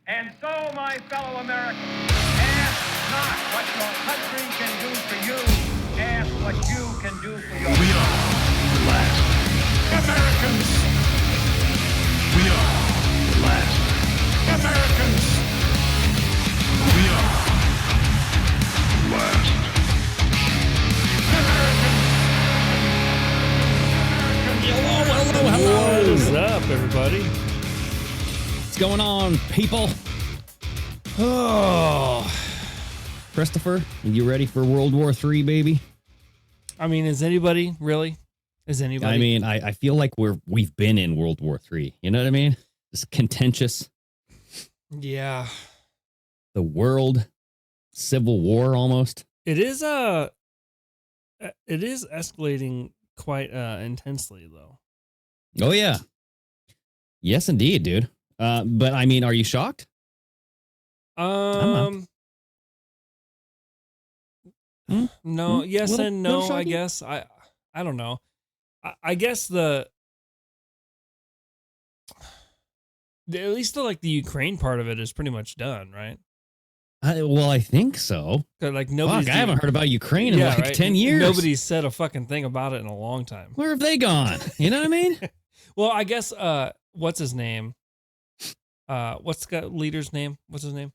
And so, my fellow Americans, ask not what your country can do for you, ask what you can do for yourself. We are the last Americans. We are the last Americans. We are the last Americans. Hello. What is up, everybody? What's going on, people? Oh, Christopher, are you ready for World War III, baby? I mean, is anybody really? Is anybody? I mean, I feel like we've been in World War III. You know what I mean? It's contentious. Yeah. The world civil war almost. It is escalating quite intensely, though. Oh yeah. Yes, indeed, dude. But I mean, are you shocked? No, yes Little- and no, little I shocking? guess. I don't know. I guess at least the Ukraine part of it is pretty much done, right? Well, I think so. 'Cause, like nobody's Fuck, I haven't heard about Ukraine in like right? 10 years. Nobody's said a fucking thing about it in a long time. Where have they gone? You know what I mean? Well, I guess what's his name? What's the leader's name? What's his name?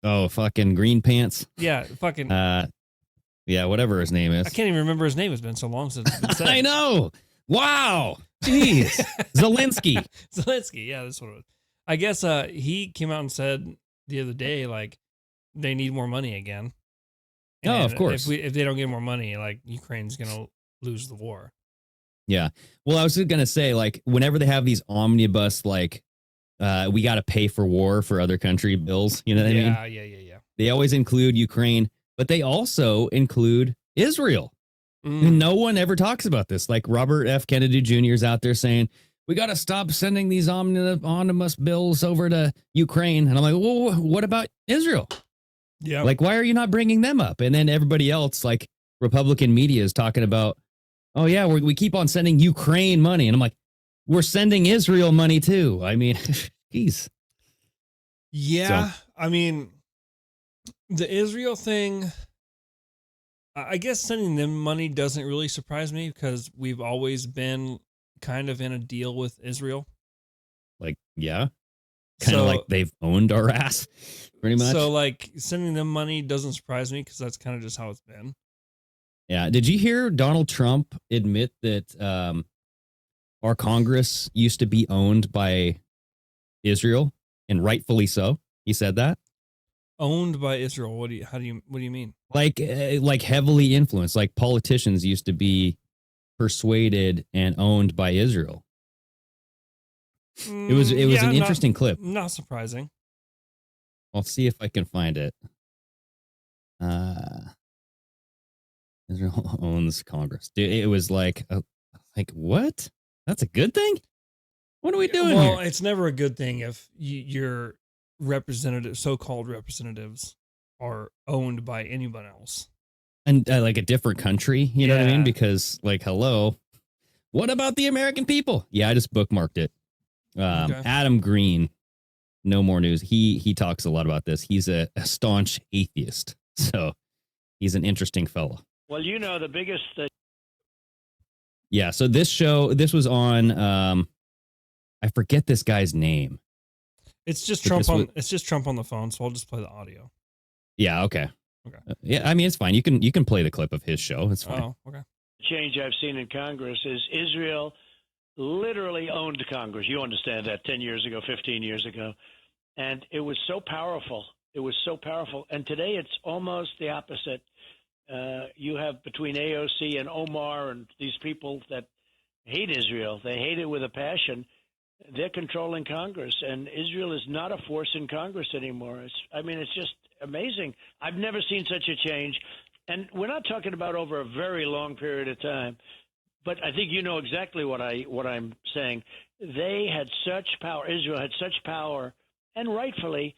Oh, fucking green pants. Yeah, fucking Yeah, whatever his name is. I can't even remember his name. It's been so long since it's been said. I know. Wow. Jeez. Zelensky. Zelensky, yeah, that's what it was. I guess he came out and said the other day, like, they need more money again. Oh, of course. If they don't get more money, like, Ukraine's gonna lose the war. Yeah. Well, I was just gonna say, like, whenever they have these omnibus, like, we got to pay for war for other country bills. You know what I mean? Yeah. They always include Ukraine, but they also include Israel. And no one ever talks about this. Like Robert F. Kennedy Jr. is out there saying, we got to stop sending these omnibus bills over to Ukraine. And I'm like, well, what about Israel? Yeah. Like, why are you not bringing them up? And then everybody else, like Republican media, is talking about, oh, yeah, we keep on sending Ukraine money. And I'm like, we're sending Israel money, too. I mean, geez. Yeah. So- I mean, the Israel thing, I guess sending them money doesn't really surprise me because we've always been kind of in a deal with Israel. Like, yeah. Kind of So- like they've owned our ass, pretty much. So, like, sending them money doesn't surprise me because that's kind of just how it's been. Yeah. Did you hear Donald Trump admit that our Congress used to be owned by Israel, and rightfully so? He said that. Owned by Israel. What do you mean? Like heavily influenced. Like politicians used to be persuaded and owned by Israel. It was an interesting clip. Not surprising. I'll see if I can find it. Israel owns Congress. Dude, it was like what? That's a good thing? What are we doing Well, here? it's never a good thing if your so-called representatives are owned by anyone else. And like a different country, you know what I mean? Yeah. Because like, hello, what about the American people? Yeah, I just bookmarked it. Okay. Adam Green, no more news. He talks a lot about this. He's a staunch atheist, so he's an interesting fellow. Well, you know, the biggest Yeah. So this was on. I forget this guy's name. It's just But Trump this on. was- It's just Trump on the phone. So I'll just play the audio. Yeah. Okay. Okay. Yeah. I mean, it's fine. You can play the clip of his show. It's fine. Oh, okay. change I've seen in Congress is Israel literally owned Congress. You understand that 10 years ago, 15 years ago. And it was so powerful. It was so powerful. And today it's almost the opposite. You have between AOC and Omar and these people that hate Israel. They hate it with a passion. They're controlling Congress, and Israel is not a force in Congress anymore. It's just amazing. I've never seen such a change. And we're not talking about over a very long period of time, but I think you know exactly what I'm saying. They had such power. Israel had such power, and rightfully,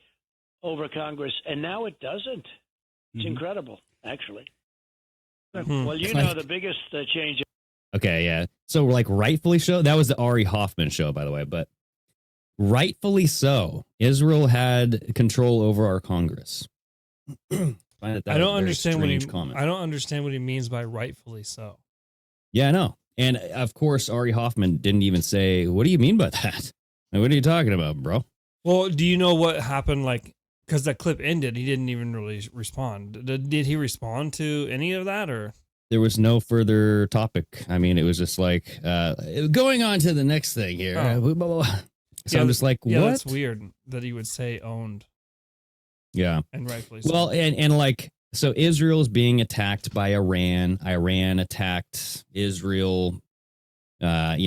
over Congress, and now it doesn't. It's incredible, actually. Well, you know the biggest change. Okay, yeah. So like rightfully so. That was the Ari Hoffman show, by the way. But rightfully so. Israel had control over our Congress. I don't understand what I don't understand what he means by rightfully so. Yeah, I know. And of course, Ari Hoffman didn't even say, "What do you mean by that? Like, what are you talking about, bro?" Well, do you know what happened? Like, because that clip ended, he didn't even really respond. Did he respond to any of that, or there was no further topic? I mean, it was just like going on to the next thing here. Oh. Blah, blah, blah. So yeah, I'm just like, yeah, what? that's weird that he would say owned. Yeah, and rightfully so. Well, and like, so Israel is being attacked by Iran. Iran attacked Israel. Like,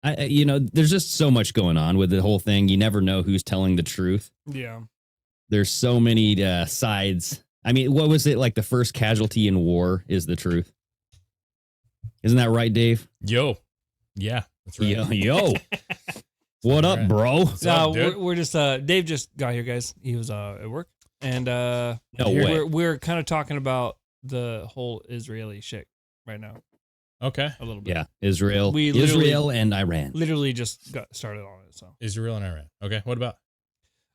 there's just so much going on with the whole thing. You never know who's telling the truth. Yeah. There's so many sides. I mean, what was it like? The first casualty in war is the truth. Isn't that right, Dave? Yo. Yeah, that's right. Yo. What up, bro? We're just Dave just got here, guys. He was at work, and no way. We're kind of talking about the whole Israeli shit right now. Okay, a little bit. Yeah, Israel and Iran. Literally just got started on it. So Israel and Iran. Okay, what about?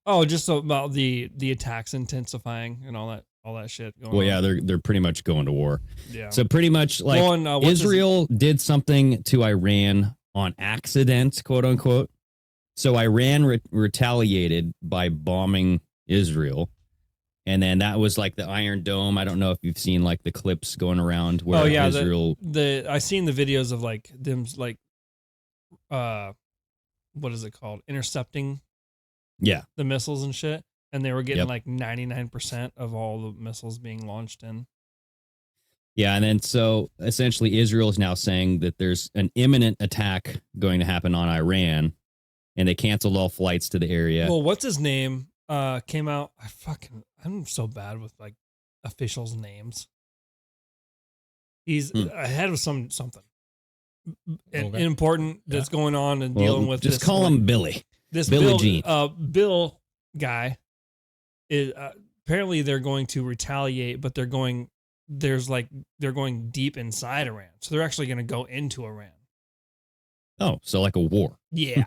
Oh, just about the attacks intensifying and all that shit going on. Well, yeah, they're pretty much going to war. Yeah. So pretty much like Israel did something to Iran on accident, quote unquote. So Iran retaliated by bombing Israel. And then that was like the Iron Dome. I don't know if you've seen like the clips going around where Israel. I seen the videos of like them like, what is it called? Intercepting. Yeah. The missiles and shit. And they were getting like 99% of all the missiles being launched in. Yeah. And then so essentially Israel is now saying that there's an imminent attack going to happen on Iran. And they canceled all flights to the area. Well, what's his name? Came out. I'm so bad with like officials' names. He's ahead of something important that's going on and dealing with. Just call him Billy. This Billy Jean. Bill guy is apparently they're going to retaliate, but they're going deep inside Iran, so they're actually going to go into Iran. Oh, so like a war. Yeah.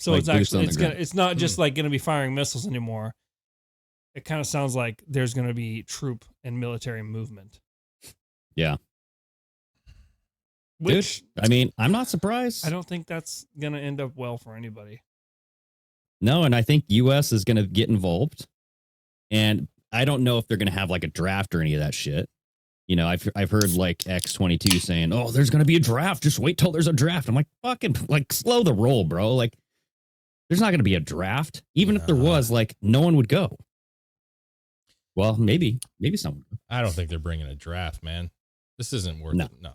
So like it's not just like going to be firing missiles anymore. It kind of sounds like there's going to be troop and military movement. Yeah. Which, dude, I mean, I'm not surprised. I don't think that's going to end up well for anybody. No, and I think U.S. is going to get involved. And I don't know if they're going to have like a draft or any of that shit. You know, I've heard like X22 saying, "Oh, there's going to be a draft. Just wait till there's a draft." I'm like, fucking, like, slow the roll, bro. Like, there's not going to be a draft. Even if there was, like, no one would go. Well, maybe someone. I don't think they're bringing a draft, man. This isn't worth it. No.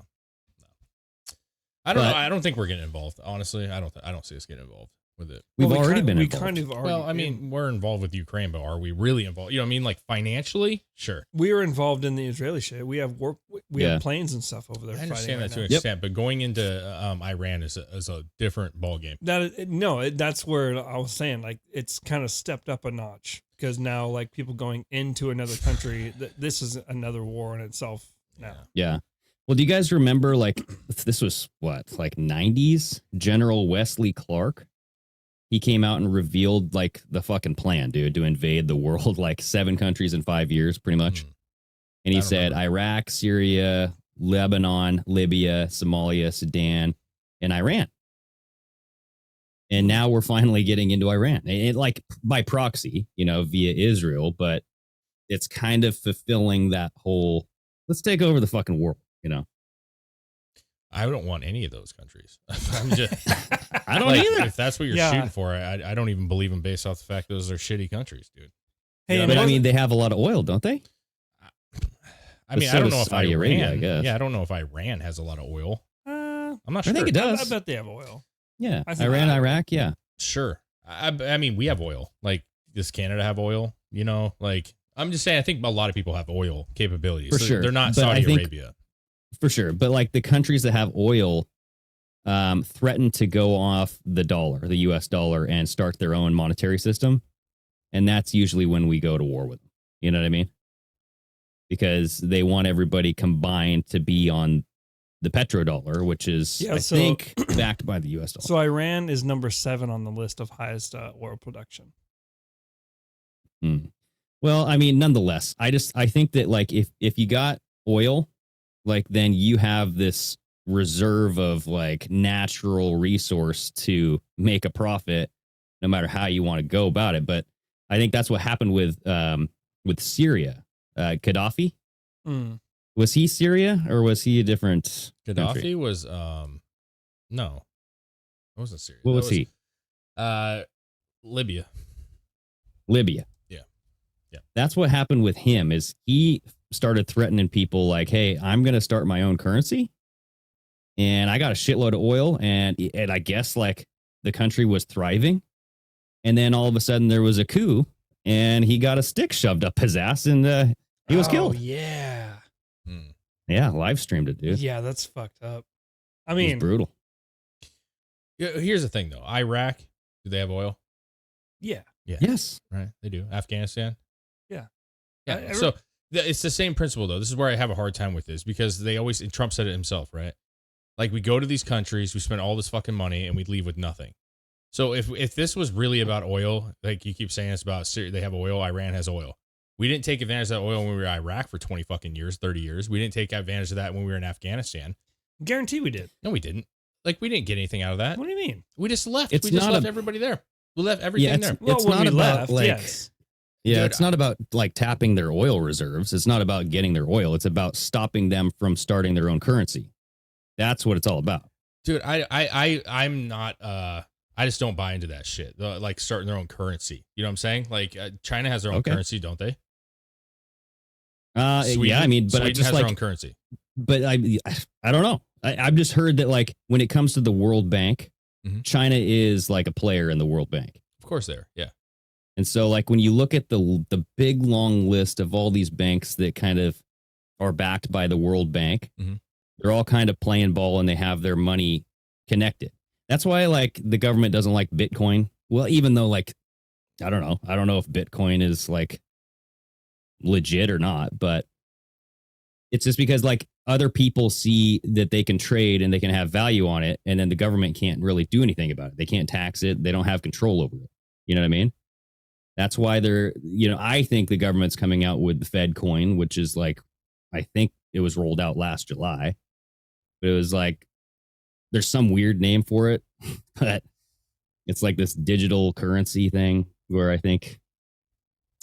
I don't know. I don't think we're getting involved. Honestly, I don't see us getting involved with it. We've already been we involved. kind of already. Well, I mean, we're involved with Ukraine, but are we really involved? You know what I mean? Like financially, sure. We were involved in the Israeli shit. We have have planes and stuff over there. I understand that to an extent, but going into Iran is a different ballgame. That's where I was saying, like, it's kind of stepped up a notch because now, like, people going into another country, this is another war in itself now. Yeah. Well, do you guys remember, like, this was what, like 90s? General Wesley Clark? He came out and revealed, like, the fucking plan, dude, to invade the world, like 7 countries in 5 years, pretty much. And he said Iraq, Syria, Lebanon, Libya, Somalia, Sudan, and Iran. And now we're finally getting into Iran, like by proxy, you know, via Israel, but it's kind of fulfilling that whole, let's take over the fucking world, you know? I don't want any of those countries. I don't either. If that's what you're shooting for, I don't even believe them based off the fact those are shitty countries, dude. Hey, you know, but I mean, they have a lot of oil, don't they? I mean, I don't know if Saudi Arabia, I guess. Yeah, I don't know if Iran has a lot of oil. I'm not sure. I think it does. I bet they have oil. Yeah, Iran, Iraq, yeah. Sure. I mean, we have oil. Like, does Canada have oil? You know, like, I'm just saying, I think a lot of people have oil capabilities. For sure. They're not Saudi Arabia. For sure. But like the countries that have oil threaten to go off the dollar, the US dollar, and start their own monetary system. And that's usually when we go to war with them. You know what I mean? Because they want everybody combined to be on the petrodollar, which is Yeah, I so- think backed by the U.S. dollar. So Iran is number 7 on the list of highest oil production. Well, I mean, nonetheless, I think that like if you got oil, like then you have this reserve of like natural resource to make a profit, no matter how you want to go about it. But I think that's what happened with Syria. Gaddafi, was he Syria or was he a different Gaddafi country? was no, it wasn't Syria. What That was he? Libya. Libya. Yeah. That's what happened with him is he started threatening people like, hey, I'm going to start my own currency and I got a shitload of oil. And I guess like the country was thriving. And then all of a sudden there was a coup and he got a stick shoved up his ass and he was killed. Yeah. Yeah. Live streamed it, dude. Yeah, that's fucked up. I It was mean, brutal. Yeah, here's the thing though. Iraq, do they have oil? yeah. Yeah. Yes. Right. They do. Afghanistan. Yeah. Yeah. So it's the same principle though. This is where I have a hard time with this because they always, and Trump said it himself, right? Like we go to these countries, we spend all this fucking money and we leave with nothing. So if this was really about oil, like you keep saying it's about Syria, they have oil, Iran has oil. We didn't take advantage of that oil when we were in Iraq for 20 fucking years, 30 years. We didn't take advantage of that when we were in Afghanistan. Guarantee we did. No, we didn't. Like we didn't get anything out of that. What do you mean? We just left. It's We just not left a- everybody there. We left everything there. Well, It's when not we about left, like, yes. yeah, Dude, it's not about like tapping their oil reserves. It's not about getting their oil. It's about stopping them from starting their own currency. That's what it's all about. Dude, I'm not. I just don't buy into that shit. Like starting their own currency. You know what I'm saying? Like China has their own Okay. currency, don't they? Yeah, I mean, but I Sweden just has their own like, currency. but I don't know. I've just heard that like when it comes to the World Bank, Mhm. China is like a player in the World Bank. Of course, there. Yeah. And so like when you look at the big long list of all these banks that kind of are backed by the World Bank, Mhm. they're all kind of playing ball and they have their money connected. That's why like the government doesn't like Bitcoin. Well, even though like I don't know if Bitcoin is like legit or not, but it's just because like other people see that they can trade and they can have value on it, and then the government can't really do anything about it. They can't tax it. They don't have control over it. You know what I mean? That's why I think the government's coming out with the Fed coin, which is like, I think it was rolled out last July, but it was like, there's some weird name for it, but it's like this digital currency thing where I think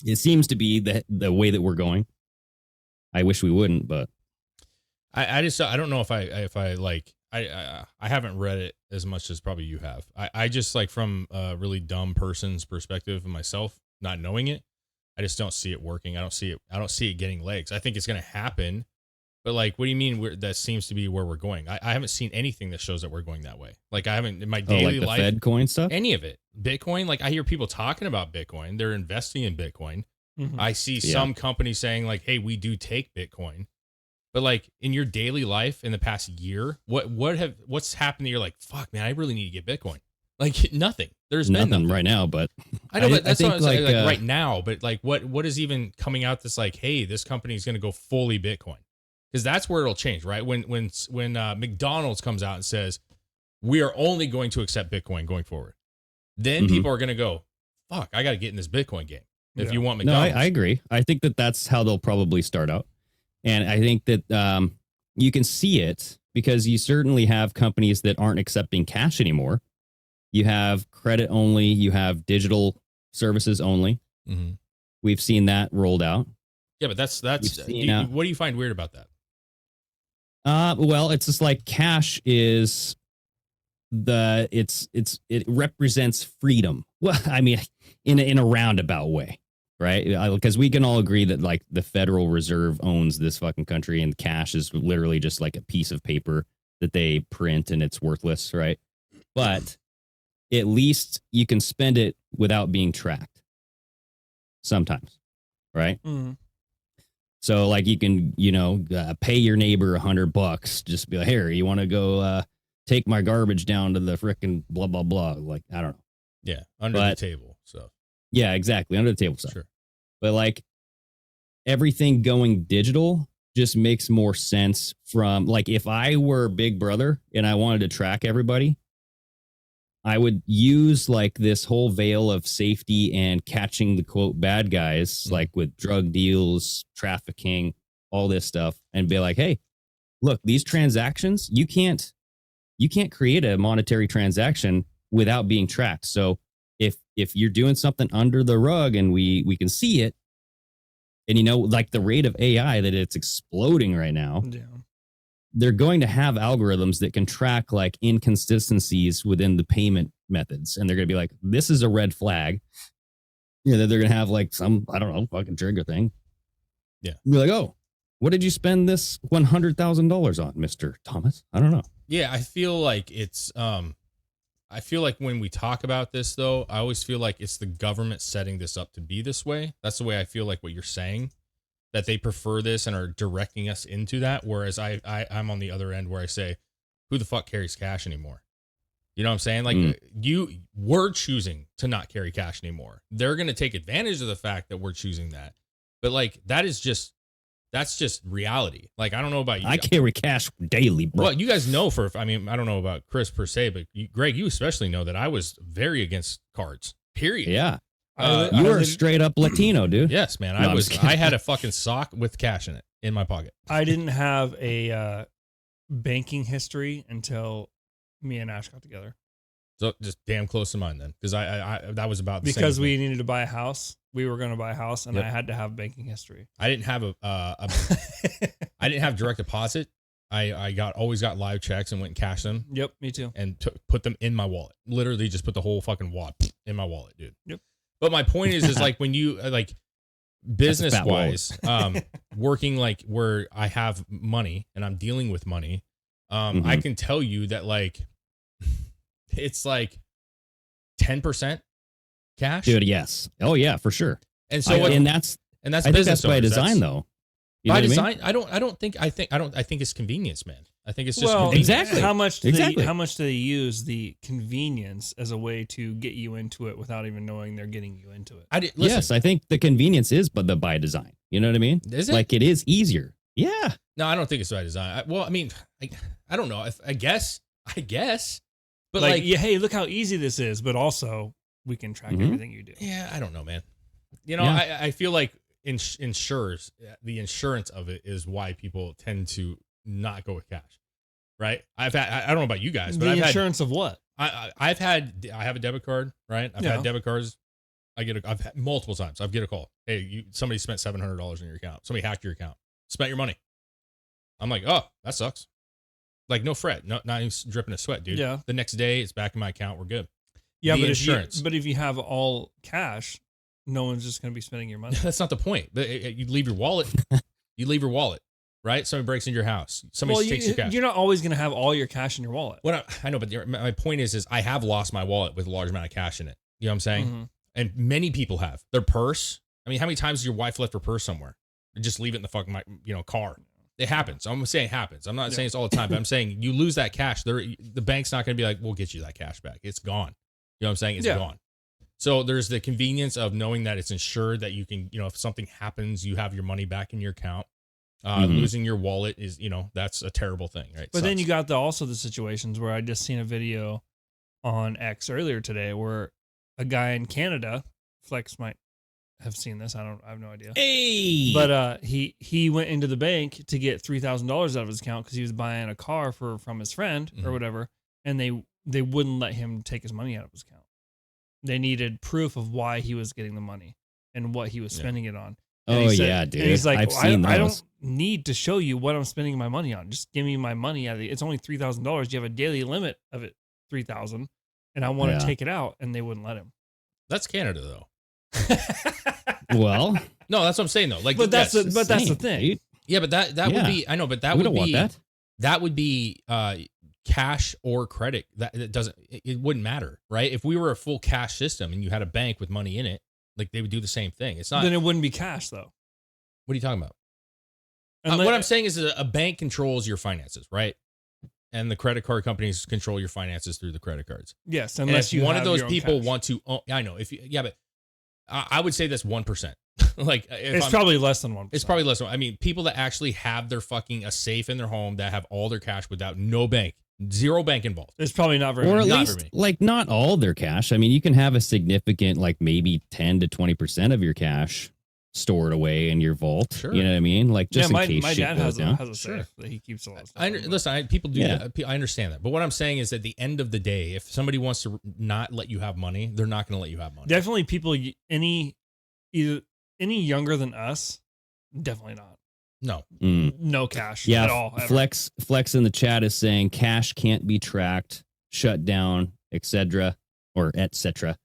it seems to be the way that we're going. I wish we wouldn't, but I don't know if I like I haven't read it as much as probably you have. I just like from a really dumb person's perspective of myself, not knowing it, I just don't see it working. I don't see it getting legs. I think it's gonna happen, but like, what do you mean? That seems to be where we're going. I haven't seen anything that shows that we're going that way. Like I haven't in my daily like the life. Fed coin stuff. Any of it. Bitcoin, like I hear people talking about Bitcoin. They're investing in Bitcoin. Mhm. I see some companies saying like, hey, we do take Bitcoin. But like in your daily life in the past year, what's happened that you're like, fuck man, I really need to get Bitcoin? Like nothing. There's been Nothing nothing right now, but I know, but that's think not like, like, right now. But like, what is even coming out that's like, hey, this company is going to go fully Bitcoin? Because that's where it'll change, right? When McDonald's comes out and says we are only going to accept Bitcoin going forward, then Mhm. people are going to go, fuck, I got to get in this Bitcoin game. If Yeah. you want No, McDonald's, I agree. I think that that's how they'll probably start out. And I think that you can see it because you certainly have companies that aren't accepting cash anymore. You have credit only, you have digital services only. Mhm. We've seen that rolled out. Yeah, but that's You've seen, what do you find weird about that? Well, it's just like cash is it represents freedom. Well, I mean, in a roundabout way, right? Because we can all agree that like the Federal Reserve owns this fucking country, and cash is literally just like a piece of paper that they print and it's worthless, right? But at least you can spend it without being tracked. Sometimes, right? Mhm. So like you can, pay your neighbor $100, just be like, here, you want to go take my garbage down to the frickin' blah, blah, blah. Like, I don't know. Yeah, under But- the table. So Yeah, exactly. Under the table stuff. sure. But like everything going digital just makes more sense from, like, if I were Big Brother and I wanted to track everybody, I would use like this whole veil of safety and catching the quote bad guys, like with drug deals, trafficking, all this stuff, and be like, hey, look, these transactions, you can't create a monetary transaction without being tracked. So if you're doing something under the rug and we can see it, and you know, like the rate of AI that it's exploding right now, they're going to have algorithms that can track like inconsistencies within the payment methods. And they're going to be like, this is a red flag. You know, they're going to have like some, I don't know, fucking trigger thing. Yeah. Be like, oh, what did you spend this $100,000 on, Mr. Thomas? I don't know. Yeah. I feel like it's, I feel like when we talk about this, though, I always feel like it's the government setting this up to be this way. That's the way I feel like what you're saying, that they prefer this and are directing us into that. Whereas I'm on the other end where I say, who the fuck carries cash anymore? You know what I'm saying? Like we're choosing to not carry cash anymore. They're going to take advantage of the fact that we're choosing that. But like, that's just reality. Like, I don't know about you. I carry cash daily, bro. Well, you guys know I don't know about Chris per se, but Greg, you especially know that I was very against cards, period. Yeah. You were a straight up Latino, dude. Yes, man. I had a fucking sock with cash in it in my pocket. I didn't have a banking history until me and Ash got together. So just damn close to mine then, because I that was about the because same we needed to buy a house. We were going to buy a house, and I had to have banking history. I didn't have I didn't have direct deposit. I always got live checks and went and cashed them. Yep, me too. And put them in my wallet. Literally, just put the whole fucking wad in my wallet, dude. Yep. But my point is like when you like business wise, working like where I have money and I'm dealing with money, I can tell you that like it's like 10% cash. Dude, yes. Oh yeah, for sure. And so that's I think that's by design though. You by design, I think it's convenience, man. I think it's just convenience. Exactly. How much do they use the convenience as a way to get you into it without even knowing they're getting you into it? Yes, I think the convenience is but the by design. You know what I mean? Is it? Like it is easier. Yeah. No, I don't think it's by design. I don't know. I guess. But like yeah, hey, look how easy this is, but also we can track everything you do. Yeah, I don't know, man. You know, I feel like insurers, the insurance of it is why people tend to not go with cash, right? I don't know about you guys, but the insurance of what? I have a debit card, right? I've had debit cards. I've had multiple times. I've get a call. Hey, somebody spent $700 in your account. Somebody hacked your account. Spent your money. I'm like, oh, that sucks. Like, no fret. Not even dripping a sweat, dude. Yeah. The next day, it's back in my account. We're good. Yeah, the but insurance. If you have all cash, no one's just going to be spending your money. That's not the point. You leave your wallet. Right? Somebody breaks into your house. Somebody takes your cash. You're not always going to have all your cash in your wallet. I know, but my point is I have lost my wallet with a large amount of cash in it. You know what I'm saying? Mm-hmm. And many people have. Their purse. I mean, how many times has your wife left her purse somewhere? Just leave it in the fucking car. It happens. I'm saying it happens. I'm not saying it's all the time, but I'm saying you lose that cash. The bank's not going to be like, we'll get you that cash back. It's gone. You know what I'm saying? It's gone. So there's the convenience of knowing that it's insured, that you can, if something happens, you have your money back in your account. Losing your wallet is, that's a terrible thing, right? But then you got also the situations where I just seen a video on X earlier today where a guy in Canada, Flex might have seen this. I have no idea. Hey, but he went into the bank to get $3,000 out of his account because he was buying a car from his friend or whatever, and they wouldn't let him take his money out of his account. They needed proof of why he was getting the money and what he was spending it on. And dude. And he's like, I've seen I those. don't need to show you what I'm spending my money on. Just give me my money. It's only $3,000. You have a daily limit of it, $3,000, and I want to take it out, and they wouldn't let him. That's Canada, though. Well, no, that's what I'm saying, though. Like, but that's the thing. Dude. Yeah, but that would be. I know, but that We would don't be want that would be cash or credit. That doesn't. It wouldn't matter, right? If we were a full cash system and you had a bank with money in it, like they would do the same thing. It's not. Then it wouldn't be cash, though. What are you talking about? What I'm saying is a bank controls your finances, right? And the credit card companies control your finances through the credit cards. Yes, unless one of those people want to. I know. But I would say that's 1%. Like It's probably less than 1%. It's probably less than. I mean, people that actually have their fucking a safe in their home that have all their cash without no bank, zero bank involved. It's probably not very Or many. at Not for least me. like not all their cash. I mean, you can have a significant, like maybe 10 to 20% of your cash stored away in your vault. Sure. You know what I mean? Like just my in case my shit dad goes has down. a safe that he keeps a lot of stuff. Listen, people do Yeah. that. I understand that. But what I'm saying is at the end of the day, if somebody wants to not let you have money, they're not going to let you have money. Definitely people any younger than us, definitely not. No. No cash Yeah, at all. Ever. Flex in the chat is saying cash can't be tracked, shut down, etc. or etc.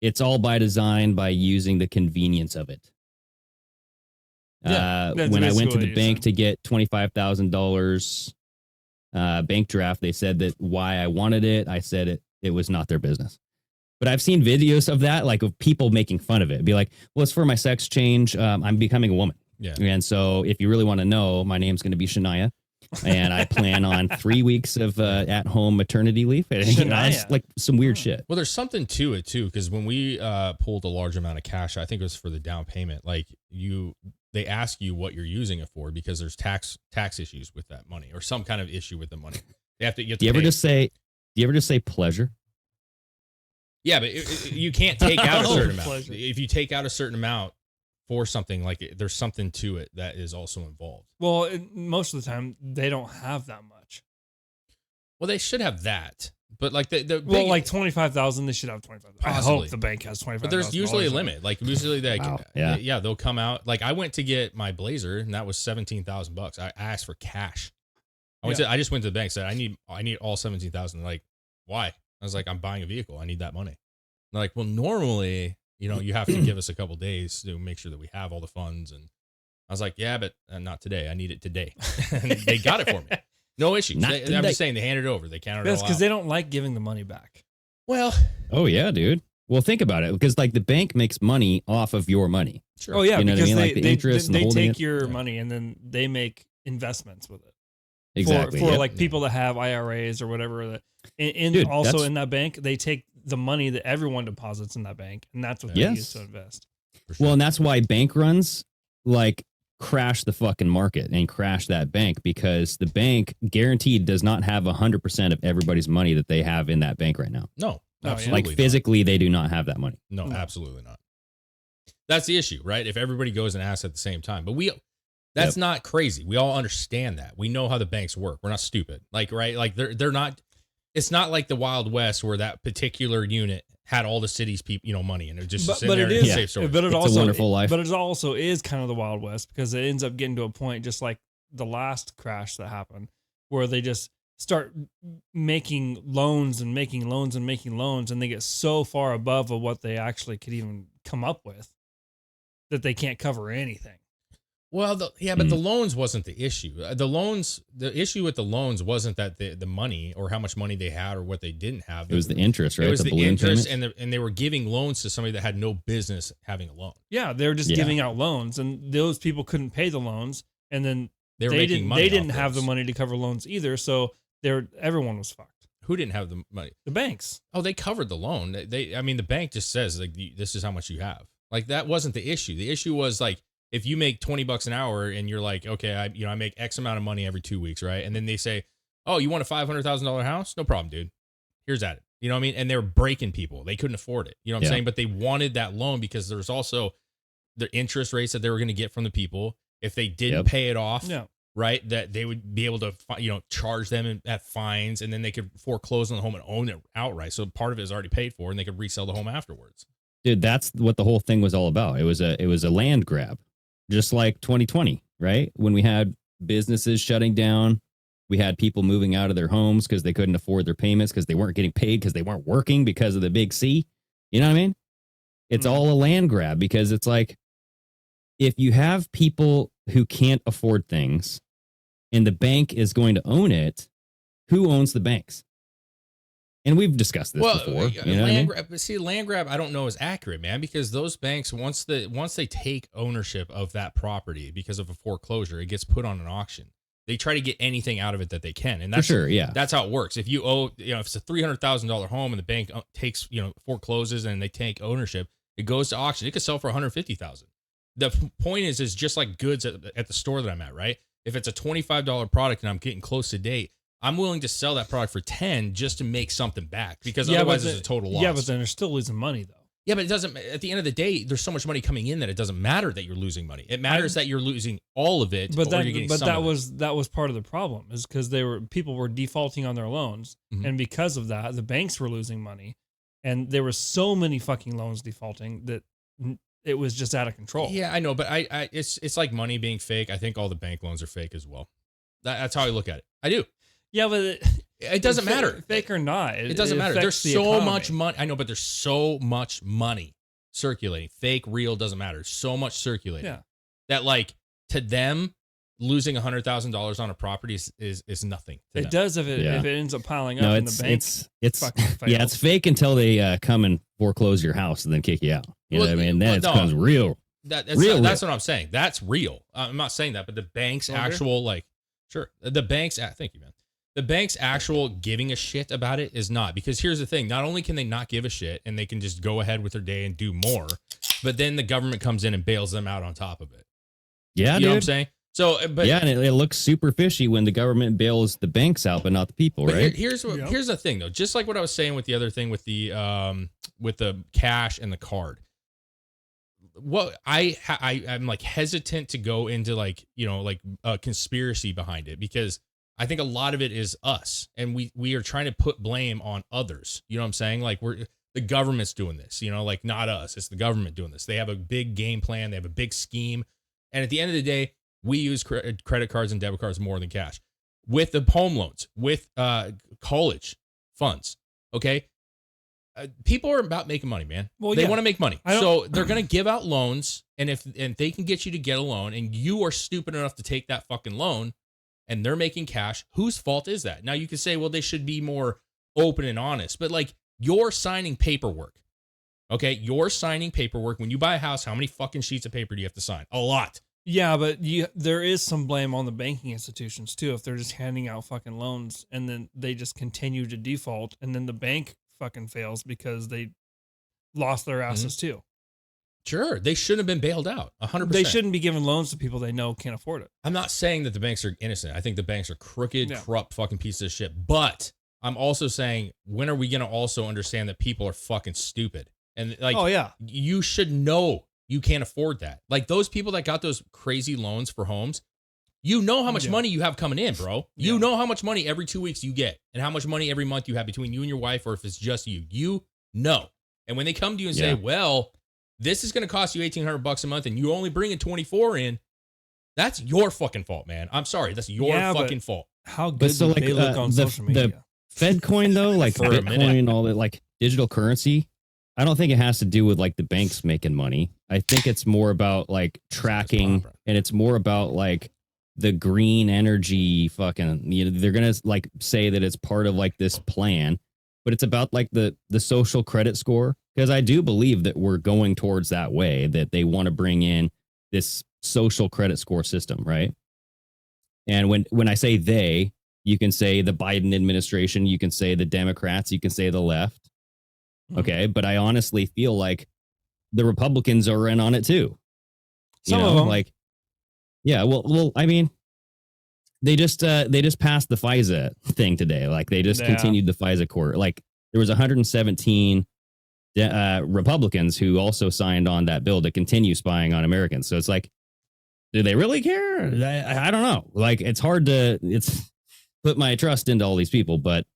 It's all by design by using the convenience of it. Yeah, that's when I went to basically the what bank you to get $25,000 bank draft, they said that why I wanted it. I said it was not their business. But I've seen videos of that, like of people making fun of it. Be like, well, it's for my sex change. I'm becoming a woman. Yeah. And so if you really want to know, my name's going to be Shania. And I plan on 3 weeks of at-home maternity leave. And, you know, it's Shania. like some weird shit. Well, there's something to it too, because when we pulled a large amount of cash, I think it was for the down payment. Like they ask you what you're using it for because there's tax issues with that money or some kind of issue with the money. You have to. Do you ever just say pleasure? Yeah, but you can't take out a certain amount. Pleasure. If you take out a certain amount for something, like there's something to it that is also involved. Well, most of the time they don't have that much. Well, they should have that, but like the Well, big, like 25,000, they should have 25,000. I Possibly. hope the bank has 25,000. but there's usually a limit. Like usually they Wow. yeah, they'll come out. Like I went to get my Blazer and that was $17,000. I asked for cash. I just went to the bank, said I need all 17,000. Like, why? I was like, I'm buying a vehicle. I need that money. They're like, well, normally, you have to give us a couple days to make sure that we have all the funds. And I was like, yeah, but not today. I need it today. And they got it for me. No issues. Not I'm today. just saying they handed it over. They counted it That's all because out. they don't like giving the money back. Well, Oh, yeah, dude. Well, think about it. Because like the bank makes money off of your money. sure. Oh yeah, You know what I because mean? they, Like the they, interest and they holding take it. your Yeah. money and then they make investments with it. Exactly. For Yep. like people that have IRAs or whatever. That, and Dude, also that's- in that bank, they take the money that everyone deposits in that bank, and that's what they Yes. use to invest. For sure. Well, and that's why bank runs like crash the fucking market and crash that bank because the bank guaranteed does not have 100% of everybody's money that they have in that bank right now. No, yeah. absolutely Like not. physically, they do not have that money. No, No. absolutely not. That's the issue, right? If everybody goes and asks at the same time, but that's not crazy. We all understand that. We know how the banks work. We're not stupid. Like, right? Like they're not. It's not like the Wild West where that particular unit had all the city's people, money, and it just But, sitting but there it in is, a safe storage. but it It's a also, wonderful life. But it also is kind of the Wild West because it ends up getting to a point, just like the last crash that happened, where they just start making loans and making loans and making loans, and they get so far above of what they actually could even come up with that they can't cover anything. Well, but the loans wasn't the issue. The issue with the loans wasn't that the money or how much money they had or what they didn't have. It was the interest, right? It was the balloon interest, payments. and they were giving loans to somebody that had no business having a loan. Yeah, they were just Yeah. giving out loans, and those people couldn't pay the loans, and then They were they making didn't. money. They didn't off have the those. money to cover loans either, so everyone was fucked. Who didn't have the money? The banks. Oh, they covered the loan. The bank just says like this is how much you have. Like that wasn't the issue. The issue was like if you make $20 an hour and you're like, okay, I make X amount of money every 2 weeks, right? And then they say, oh, you want a $500,000 house? No problem, dude. Here's at it. You know what I mean? And they're breaking people. They couldn't afford it. You know what I'm Yeah. saying? But they wanted that loan because there's also the interest rates that they were going to get from the people if they didn't Yep. pay it off. Yeah. Right, that they would be able to, charge them at fines, and then they could foreclose on the home and own it outright. So part of it is already paid for, and they could resell the home afterwards. Dude, that's what the whole thing was all about. It was a land grab, just like 2020, right? When we had businesses shutting down, we had people moving out of their homes because they couldn't afford their payments because they weren't getting paid because they weren't working because of the big C. You know what I mean? It's all a land grab because it's like if you have people who can't afford things and the bank is going to own it, who owns the banks? And we've discussed this before. You know what I mean? Land grab, I don't know is accurate, man, because those banks, once they take ownership of that property because of a foreclosure, it gets put on an auction. They try to get anything out of it that they can, and that's For sure, yeah. That's how it works. If you owe, if it's a $300,000 home and the bank takes, forecloses and they take ownership, it goes to auction. It could sell for $150,000. The point is just like goods at the store that I'm at, right? If it's a $25 product and I'm getting close to date, I'm willing to sell that product for 10 just to make something back because otherwise it's a total loss. Yeah, but then they're still losing money though. Yeah, but it doesn't. At the end of the day, there's so much money coming in that it doesn't matter that you're losing money. It matters that you're losing all of it. But or you're getting some that of was part of the problem is because people were defaulting on their loans, and because of that, the banks were losing money, and there were so many fucking loans defaulting that it was just out of control. Yeah, I know, but it's like money being fake. I think all the bank loans are fake as well. That's how I look at it. I do. Yeah, but it doesn't matter, fake or not. It doesn't matter. There's so much money. I know, but there's so much money circulating. Fake, real, doesn't matter. So much circulating. Yeah. That like to them, losing $100,000 on a property is nothing. To it them. does if it ends up piling up No, in the bank. it's fucking fails. yeah, it's fake until they come and foreclose your house and then kick you out. You know what I mean? Then it becomes real. That's real. What I'm saying. That's real. I'm not saying that, but the bank's actual the bank's thank you, man. The bank's actual giving a shit about it is not, because here's the thing. Not only can they not give a shit and they can just go ahead with their day and do more, but then the government comes in and bails them out on top of it. Yeah, you know what I'm saying? So, but yeah, and it looks super fishy when the government bails the banks out, but not the people, right? Here's the thing, though. Just like what I was saying with the other thing with the cash and the card. What I'm like hesitant to go into like a conspiracy behind it, because I think a lot of it is us, and we are trying to put blame on others. You know what I'm saying? Like the government's doing this, like not us. It's the government doing this. They have a big game plan. They have a big scheme. And at the end of the day, we use credit cards and debit cards more than cash with the home loans, with college funds. Okay. People are about making money, man. Well, they want to make money. So they're going to give out loans. And if they can get you to get a loan and you are stupid enough to take that fucking loan, and they're making cash, whose fault is that? Now you can say, well, they should be more open and honest, but like you're signing paperwork. Okay. You're signing paperwork. When you buy a house, how many fucking sheets of paper do you have to sign? A lot. Yeah, but there is some blame on the banking institutions too. If they're just handing out fucking loans and then they just continue to default, and then the bank fucking fails because they lost their asses too. Sure. They shouldn't have been bailed out. 100%. They shouldn't be giving loans to people they know can't afford it. I'm not saying that the banks are innocent. I think the banks are crooked, corrupt fucking pieces of shit. But I'm also saying, when are we going to also understand that people are fucking stupid? And like, you should know you can't afford that. Like those people that got those crazy loans for homes, you know how much money you have coming in, bro. You know how much money every 2 weeks you get, and how much money every month you have between you and your wife, or if it's just you. You know. And when they come to you and say, well, this is going to cost you $1,800 a month and you only bring in 24 in, that's your fucking fault, man. I'm sorry. That's your fucking fault. How good do they look on social media? The Fed coin, though, like Bitcoin, all that, like digital currency, I don't think it has to do with like the banks making money. I think it's more about like tracking, and it's more about like the green energy fucking, they're going to like say that it's part of like this plan, but it's about like the social credit score. Because I do believe that we're going towards that way, that they want to bring in this social credit score system, right? And when I say they, you can say the Biden administration, you can say the Democrats, you can say the left. Okay, but I honestly feel like the Republicans are in on it too. Some of them, like, yeah, well, I mean, they just passed the FISA thing today. Like they just continued the FISA court. Like there was 117 Republicans who also signed on that bill to continue spying on Americans. So it's like, do they really care? I don't know. Like it's hard to put my trust into all these people, but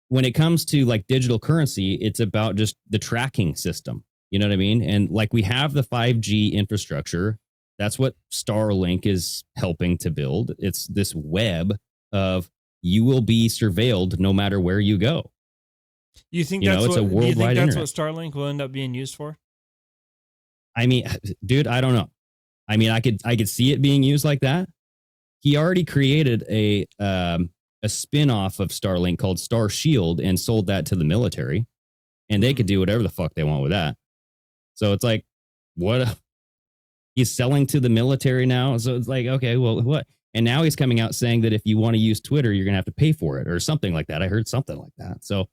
when it comes to like digital currency, it's about just the tracking system. You know what I mean? And like we have the 5G infrastructure. That's what Starlink is helping to build. It's this web of you will be surveilled no matter where you go. You think it's a worldwide that's internet. what Starlink will end up being used for? I mean, dude, I don't know. I mean, I could see it being used like that. He already created a spin-off of Starlink called Star Shield and sold that to the military, and they could do whatever the fuck they want with that. So it's like, what? He's selling to the military now. So it's like, okay, well, what? And now he's coming out saying that if you want to use Twitter, you're going to have to pay for it or something like that. I heard something like that. So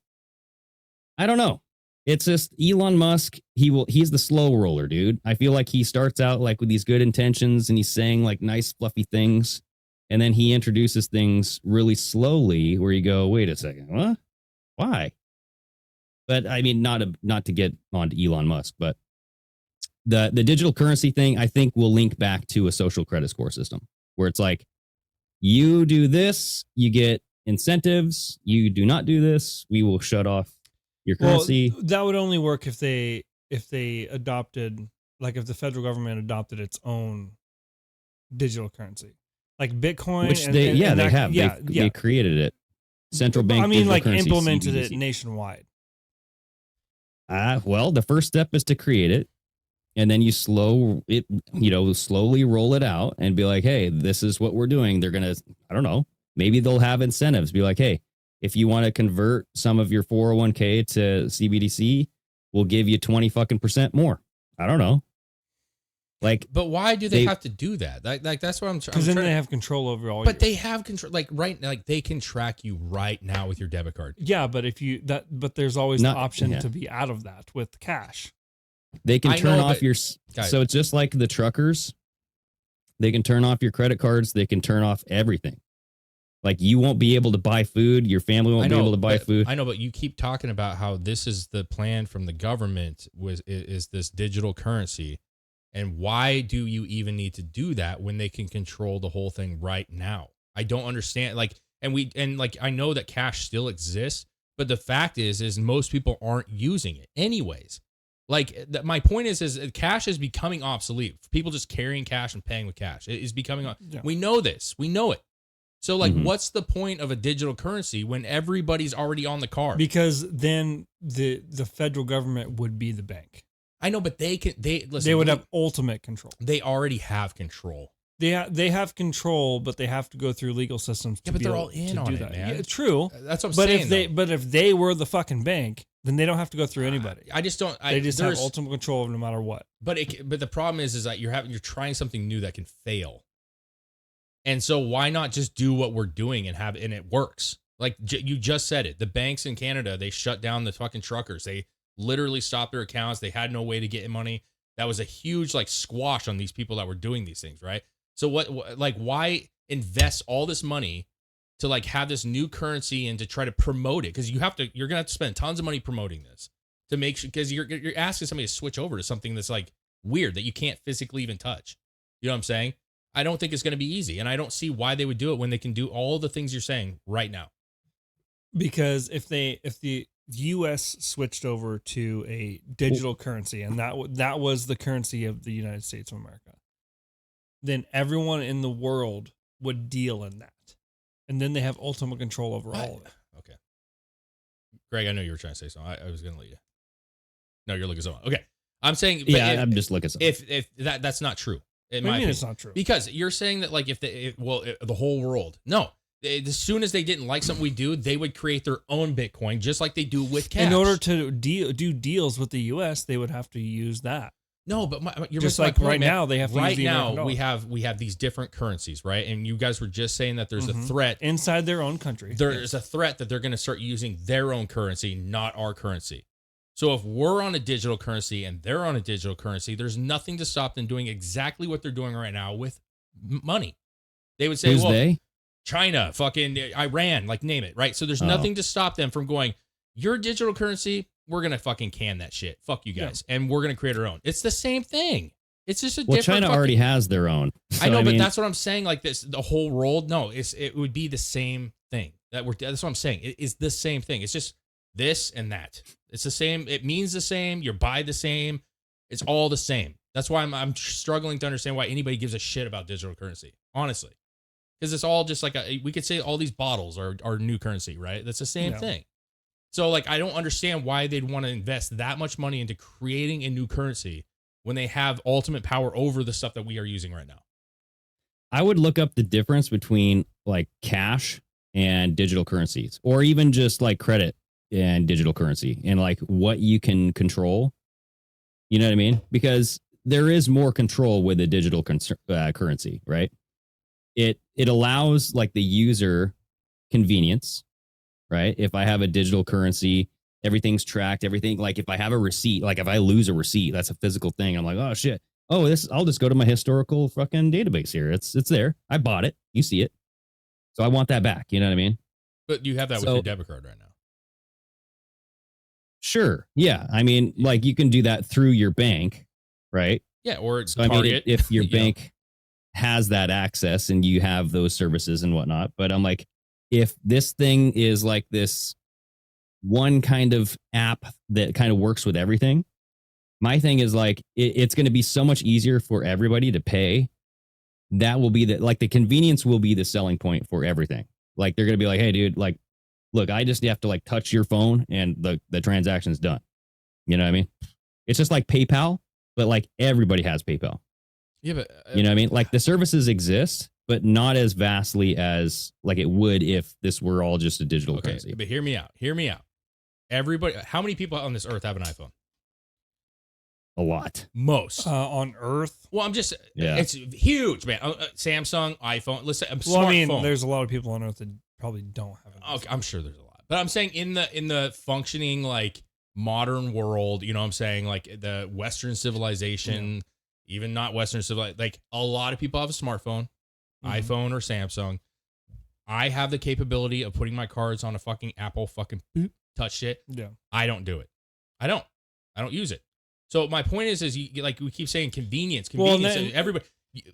I don't know. It's just Elon Musk. He's the slow roller, dude. I feel like he starts out like with these good intentions and he's saying like nice, fluffy things. And then he introduces things really slowly where you go, wait a second, what? Why? But I mean, not to get on to Elon Musk, but the digital currency thing, I think will link back to a social credit score system where it's like, you do this, you get incentives. You do not do this, we will shut off your currency. Well, that would only work if they adopted, like if the federal government adopted its own digital currency, like Bitcoin, which they have. They created it. Central bank. I mean, digital like currency, implemented CBDC. it nationwide. Well, the first step is to create it, and then you slowly roll it out and be like, hey, this is what we're doing. They're gonna, I don't know, maybe they'll have incentives. Be like, hey, if you want to convert some of your 401k to CBDC, we'll give you 20% more. I don't know. Like, but why do they have to do that? Like that's what I'm trying. Because then they have control over all. But they have control. Like they can track you right now with your debit card. Yeah, but but there's always the option to be out of that with cash. They can turn off your. So it's just like the truckers. They can turn off your credit cards. They can turn off everything. Like you won't be able to buy food. Your family won't be able to buy food. I know, but you keep talking about how this is the plan from the government is this digital currency. And why do you even need to do that when they can control the whole thing right now? I don't understand. I know that cash still exists, but the fact is most people aren't using it anyways. My point is cash is becoming obsolete. People just carrying cash and paying with cash. It is becoming. Yeah. We know this. We know it. So what's the point of a digital currency when everybody's already on the card? Because then the federal government would be the bank. I know, but they would have ultimate control. They already have control. They have control, but they have to go through legal systems to but they're all in on it, man. Yeah, true. That's what I'm saying. But if they were the fucking bank, then they don't have to go through anybody. I just don't. They just have ultimate control no matter what. But the problem is that you're trying something new that can fail. And so why not just do what we're doing and it works? Like you just said it. The banks in Canada, they shut down the fucking truckers. They literally stopped their accounts. They had no way to get money. That was a huge squash on these people that were doing these things, right? So why invest all this money to have this new currency and to try to promote it? Because you're gonna have to spend tons of money promoting this to make sure, because you're asking somebody to switch over to something that's weird that you can't physically even touch. You know what I'm saying? I don't think it's going to be easy, and I don't see why they would do it when they can do all the things you're saying right now. Because if the U.S. switched over to a digital currency, and that was the currency of the United States of America, then everyone in the world would deal in that, and then they have ultimate control over all of it. Okay, Greg, I know you were trying to say something. I was going to let you. No, you're looking something. Okay, I'm saying. I'm just looking something. If that's not true. What do you mean it's not true? Because you're saying that the whole world. No. As soon as they didn't like something we do, they would create their own Bitcoin, just like they do with cash. In order to do deals with the U.S., they would have to use that. No, but you're just like right now they have to use the American dollar. we have these different currencies, right? And you guys were just saying that there's a threat inside their own country. There's a threat that they're going to start using their own currency, not our currency. So if we're on a digital currency and they're on a digital currency, there's nothing to stop them doing exactly what they're doing right now with money. They would say, Who's they? China, fucking Iran, name it, right? So there's nothing to stop them from going, your digital currency, we're going to fucking can that shit. Fuck you guys. Yeah. And we're going to create our own. It's the same thing. It's just a different. China already has their own. So I know, but that's what I'm saying. The whole world, no, it would be the same thing. That's what I'm saying. It is the same thing. It's just this and that. It's the same. It means the same. You buy the same. It's all the same. That's why I'm struggling to understand why anybody gives a shit about digital currency, honestly. Because it's all just we could say all these bottles are new currency, right? That's the same thing. So I don't understand why they'd want to invest that much money into creating a new currency when they have ultimate power over the stuff that we are using right now. I would look up the difference between cash and digital currencies, or even just credit and digital currency, and what you can control. You know what I mean? Because there is more control with a digital currency, right? It allows the user convenience, right? If I have a digital currency, Everything's tracked. Everything, like if I have a receipt, like if I lose a receipt, that's a physical thing. I'm like, oh shit. Oh, I'll just go to my historical fucking database here. It's there. I bought it. You see it. So I want that back. You know what I mean? But you have that with your debit card right now. Sure. Yeah. I mean, like you can do that through your bank, right? Yeah. Or it's so, I mean, if your bank has that access and you have those services and whatnot. But I'm like, if this thing is like this one kind of app that kind of works with everything, my thing is like, it's going to be so much easier for everybody to pay. That will be the convenience will be the selling point for everything. Like they're going to be like, hey dude, like, look, I just have to like touch your phone and the transaction's done. You know what I mean? It's just like PayPal, but like everybody has PayPal. Yeah, but you know what I mean? Like the services exist, but not as vastly as like it would if this were all just a digital currency. But hear me out. Hear me out. Everybody, how many people on this earth have an iPhone? A lot. Most on Earth. Well, I'm just, it's huge, man. Samsung, iPhone. Listen, well, I mean, there's a lot of people on Earth that probably don't have it. Okay, I'm sure there's a lot, but I'm saying in the functioning like modern world, you know, what I'm saying like the Western civilization, even not Western civilization, like a lot of people have a smartphone, iPhone or Samsung. I have the capability of putting my cards on a fucking Apple fucking touch it. Yeah, I don't do it. I don't use it. So my point is you, like we keep saying convenience. Well,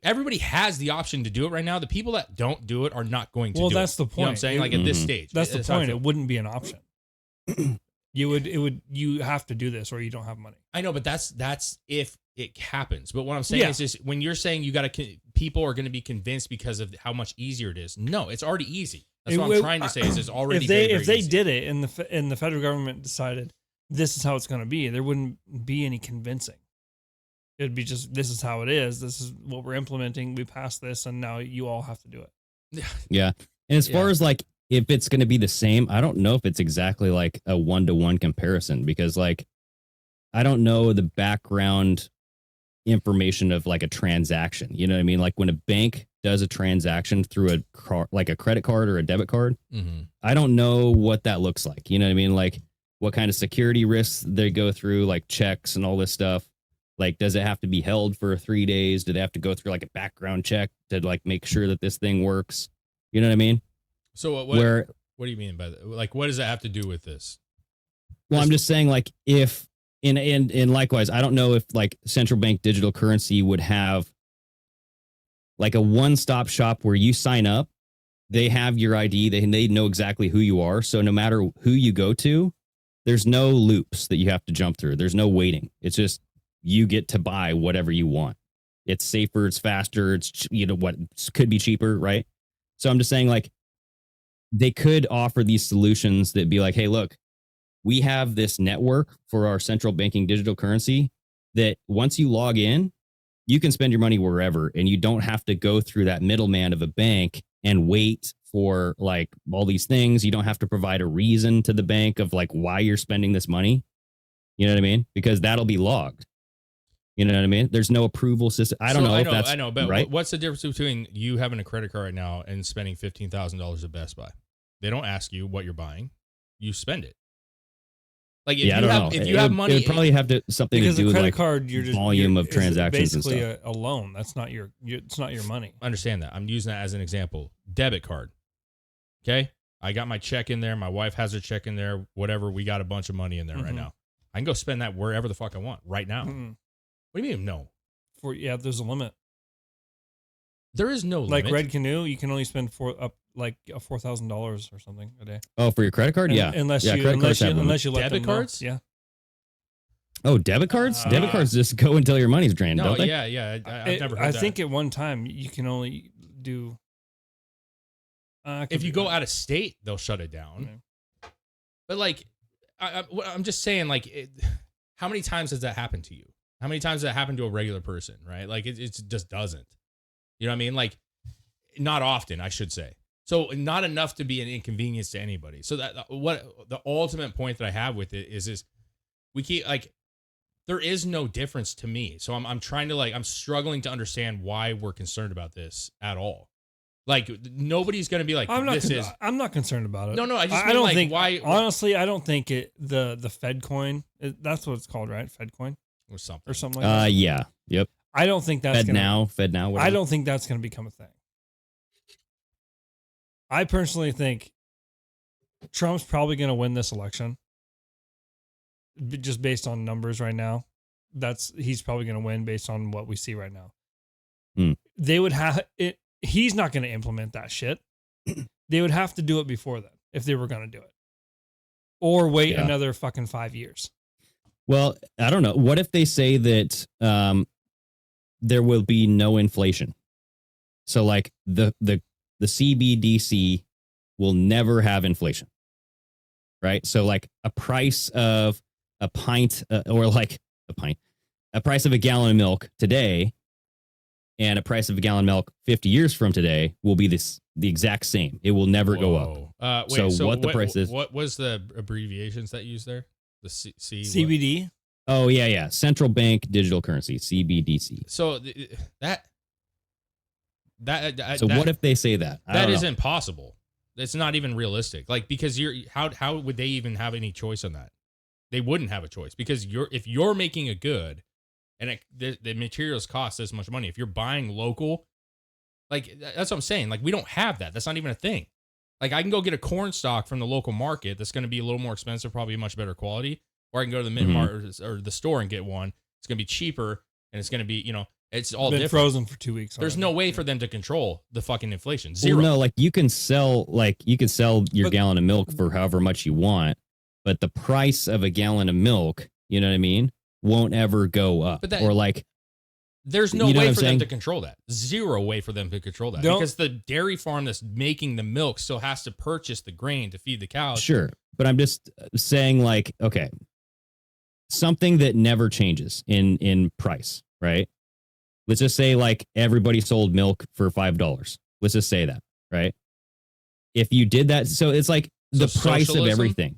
everybody has the option to do it right now. The people that don't do it are not going to do it. Well, that's the point. You know what I'm saying? Like at this stage. That's the point. It wouldn't be an option. You have to do this or you don't have money. I know, but that's if it happens. But what I'm saying is just when you're saying people are going to be convinced because of how much easier it is. No, it's already easy. That's what I'm trying to say is it's already if they easy. did it and the federal government decided this is how it's going to be, there wouldn't be any convincing. It'd be just, this is how it is. This is what we're implementing. We passed this and now you all have to do it. Yeah. And as far as like, if it's going to be the same, I don't know if it's exactly like a 1-to-1 comparison because like, I don't know the background information of like a transaction. You know what I mean? Like when a bank does a transaction through like a credit card or a debit card, I don't know what that looks like. You know what I mean? Like what kind of security risks they go through, like checks and all this stuff. Like, does it have to be held for 3 days? Do they have to go through like a background check to like make sure that this thing works? You know what I mean? So what do you mean by that? Like, what does that have to do with this? Well, I'm just saying like if and likewise, I don't know if like central bank digital currency would have like a one-stop shop where you sign up, they have your ID, they know exactly who you are. So no matter who you go to, there's no loops that you have to jump through. There's no waiting. It's just you get to buy whatever you want. It's safer, it's faster, it's, you know, what could be cheaper, right? So I'm just saying like they could offer these solutions that be like, hey, look, we have this network for our central banking digital currency that once you log in, you can spend your money wherever and you don't have to go through that middleman of a bank and wait for like all these things. You don't have to provide a reason to the bank of like why you're spending this money. You know what I mean? Because that'll be logged. You know what I mean? There's no approval system. I know, but right? What's the difference between you having a credit card right now and spending $15,000 at Best Buy? They don't ask you what you're buying. You spend it. Like, if you have money, it would probably have something to do with like card, volume of transactions and basically stuff. a loan. That's not it's not your money. I understand that. I'm using that as an example. Debit card. Okay. I got my check in there. My wife has her check in there. Whatever. We got a bunch of money in there right now. I can go spend that wherever the fuck I want right now. What do you mean? No. There's a limit. There is no like limit. Red Canoe, you can only spend $4,000 or something a day. Oh, for your credit card? Unless you let debit cards? Yeah. Oh, debit cards? Debit cards just go until your money's drained, don't they? Yeah. I've never heard that. I think at one time you can only do. If you go out of state, they'll shut it down. Okay. But like, I'm just saying, like, how many times has that happened to you? How many times does that happen to a regular person, right? Like, it just doesn't. You know what I mean? Like, not often, I should say. So not enough to be an inconvenience to anybody. So that what the ultimate point that I have with it is we keep like there is no difference to me. So I'm trying to I'm struggling to understand why we're concerned about this at all. Like nobody's going to be like, I'm not concerned about it. No, I just I mean, don't like, think. why Honestly, I don't think the Fed coin. That's what it's called, right? Fed coin or something. or something like that. Yeah, yep. I don't think that's Fed now. Whatever. I don't think that's going to become a thing. I personally think Trump's probably going to win this election, just based on numbers right now. He's probably going to win based on what we see right now. They would have it. He's not going to implement that shit. They would have to do it before then if they were going to do it, or wait another fucking 5 years. Well, I don't know. What if they say that there will be no inflation? So like the CBDC will never have inflation, right? So like a price of a pint a price of a gallon of milk today and a price of a gallon of milk 50 years from today will be the exact same. It will never go up. So what the price is? What was the abbreviations that you used there? The CBD? What? Oh yeah. Central bank digital currency, CBDC. So what if they say that? That isn't possible. It's not even realistic. Like, because how would they even have any choice on that? They wouldn't have a choice, because if you're making a good and the materials cost this much money, if you're buying local, like that's what I'm saying. Like, we don't have that. That's not even a thing. Like, I can go get a corn stalk from the local market that's going to be a little more expensive, probably much better quality, or I can go to the mint market or the store and get one. It's going to be cheaper, and it's going to be, it's all been different. Frozen for 2 weeks. There's no way for them to control the fucking inflation. Zero. Well, no, like you can sell your gallon of milk for however much you want, but the price of a gallon of milk, you know what I mean, won't ever go up. There's no way for them to control that. Zero way for them to control that. Because the dairy farm that's making the milk still has to purchase the grain to feed the cows. Sure. But I'm just saying, like, okay, something that never changes in price, right? Let's just say like everybody sold milk for $5. Let's just say that, right? If you did that, so it's like the price of everything.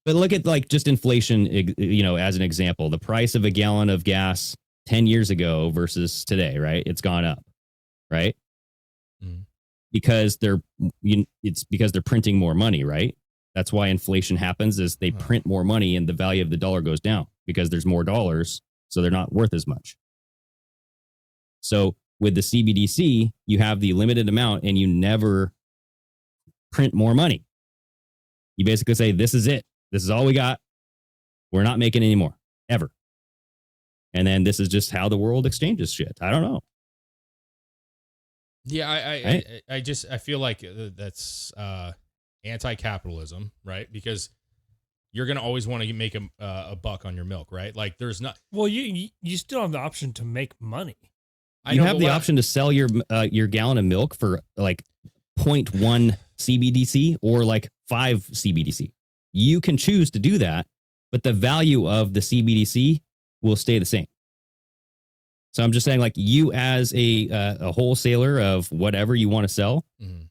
But look at like just inflation, as an example, the price of a gallon of gas 10 years ago versus today, right? It's gone up, right? Because it's because they're printing more money, right? That's why inflation happens, is they print more money and the value of the dollar goes down because there's more dollars, so they're not worth as much. So with the CBDC, you have the limited amount and you never print more money. You basically say, this is it. This is all we got. We're not making any more, ever. And then this is just how the world exchanges shit. I don't know. Yeah, I feel like that's anti-capitalism, right? Because you're going to always want to make a buck on your milk, right? Like, there's not. Well, you still have the option to make money. You have the option to sell your gallon of milk for like 0.1 CBDC or like 5 CBDC. You can choose to do that, but the value of the CBDC will stay the same. So I'm just saying, like, you as a wholesaler of whatever you want to sell,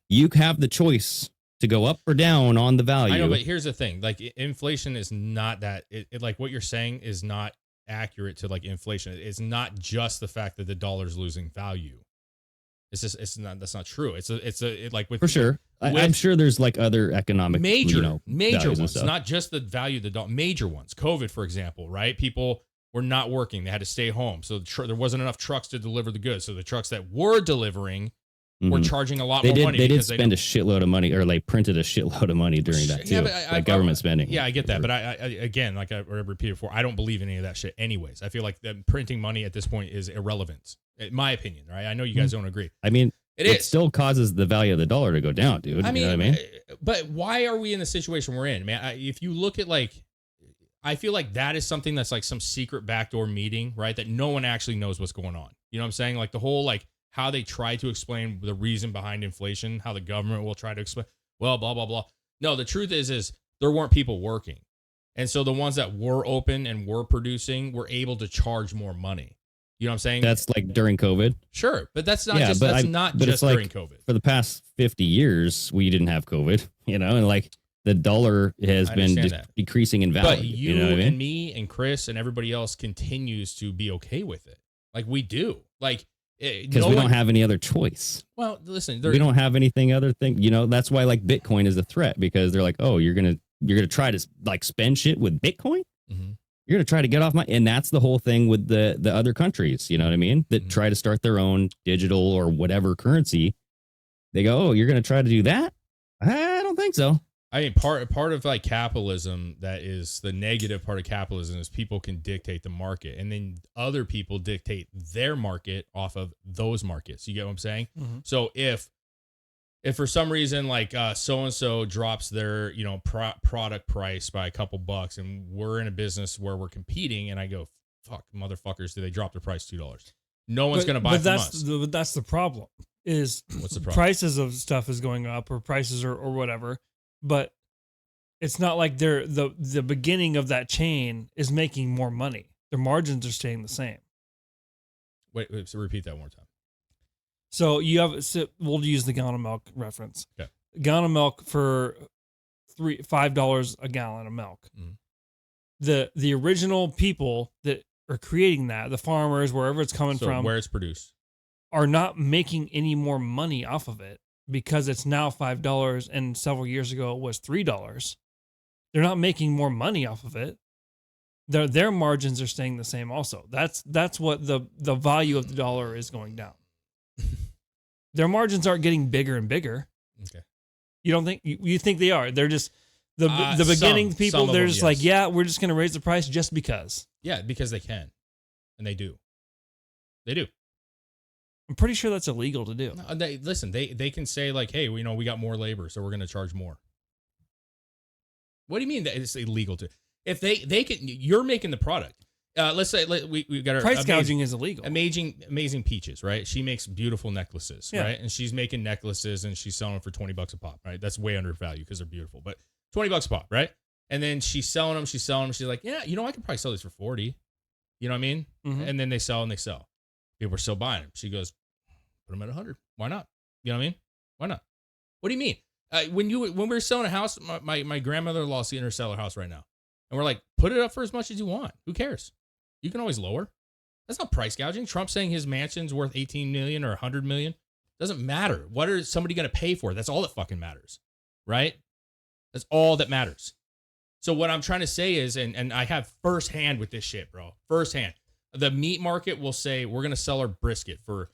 you have the choice to go up or down on the value. I know, but here's the thing: like, inflation is not that. Like what you're saying is not accurate to like inflation. It's not just the fact that the dollar's losing value. It's not. That's not true. It's like with, for sure. I'm sure there's like other economic major values ones, not just the value of the dollar. Major ones. COVID, for example, right? People were not working; they had to stay home, so there wasn't enough trucks to deliver the goods. So the trucks that were delivering were charging a lot more money. They did spend a shitload of money, or like printed a shitload of money during that too, like government spending. Yeah, I get that, but I again, like I repeated before, I don't believe in any of that shit. Anyways, I feel like that printing money at this point is irrelevant, in my opinion. Right? I know you guys don't agree. I mean, it still causes the value of the dollar to go down, dude. I mean, you know what I mean? But why are we in the situation we're in, man? If you look at like, I feel like that is something that's like some secret backdoor meeting, right? That no one actually knows what's going on. You know what I'm saying? Like the whole like how they try to explain the reason behind inflation, how the government will try to explain, well, blah, blah, blah. No, the truth is there weren't people working. And so the ones that were open and were producing were able to charge more money. You know what I'm saying? That's like during COVID. Sure. But that's not just during COVID. For the past 50 years, we didn't have COVID, and like the dollar has been decreasing in value. But you know what I mean? And me and Chris and everybody else continues to be okay with it. Like we do. Like because we don't have any other choice. Well, listen, We don't have anything other thing. You know, that's why like Bitcoin is a threat, because they're like, oh, you're gonna try to like spend shit with Bitcoin. Mhm. You're gonna try to get off my, and that's the whole thing with the other countries. You know what I mean? That try to start their own digital or whatever currency. They go, oh, you're gonna try to do that? I don't think so. I mean, part of like capitalism, that is the negative part of capitalism, is people can dictate the market, and then other people dictate their market off of those markets. You get what I'm saying? Mm-hmm. So if for some reason like so and so drops their product price by a couple bucks, and we're in a business where we're competing, and I go, fuck motherfuckers, do they drop the price $2? No one's gonna buy from us. But that's the problem. Is What's the problem? Prices of stuff is going up, or prices or whatever. But it's not like the beginning of that chain is making more money. Their margins are staying the same. Wait, so repeat that one more time. So we'll use the gallon of milk reference. Okay. Gallon of milk for $5 a gallon of milk. Mhm. The original people that are creating that, the farmers, wherever it's coming from, where it's produced, are not making any more money off of it, because it's now $5 and several years ago it was $3. They're not making more money off of it. Their margins are staying the same also. That's what the value of the dollar is going down. Their margins aren't getting bigger and bigger. Okay. You don't think you think they are? They're just the beginning people, some of they're them, just yes. like, yeah, we're just going to raise the price just because. Yeah, because they can, and they do. They do. I'm pretty sure that's illegal to do. No, they can say like, hey, we got more labor, so we're going to charge more. What do you mean that it's illegal to? If they can, you're making the product. Let's say we got our Price gouging is illegal. Amazing Peaches, right? She makes beautiful necklaces, Yeah. right? And she's making necklaces and she's selling them for $20 a pop, right? That's way undervalued because they're beautiful, but $20 a pop, right? And then she's selling them. She's like, yeah, I could probably sell these for 40. You know what I mean? Mhm. And then they sell. People are still buying them. She goes, put them at 100. Why not? You know what I mean? Why not? What do you mean? When we were selling a house, my grandmother-in-law is seeing her sell her house right now. And we're like, put it up for as much as you want. Who cares? You can always lower. That's not price gouging. Trump saying his mansion's worth 18 million or 100 million. Doesn't matter. What is somebody going to pay for? That's all that fucking matters. Right? That's all that matters. So what I'm trying to say is, and I have firsthand with this shit, bro. Firsthand. The meat market will say, we're going to sell our brisket for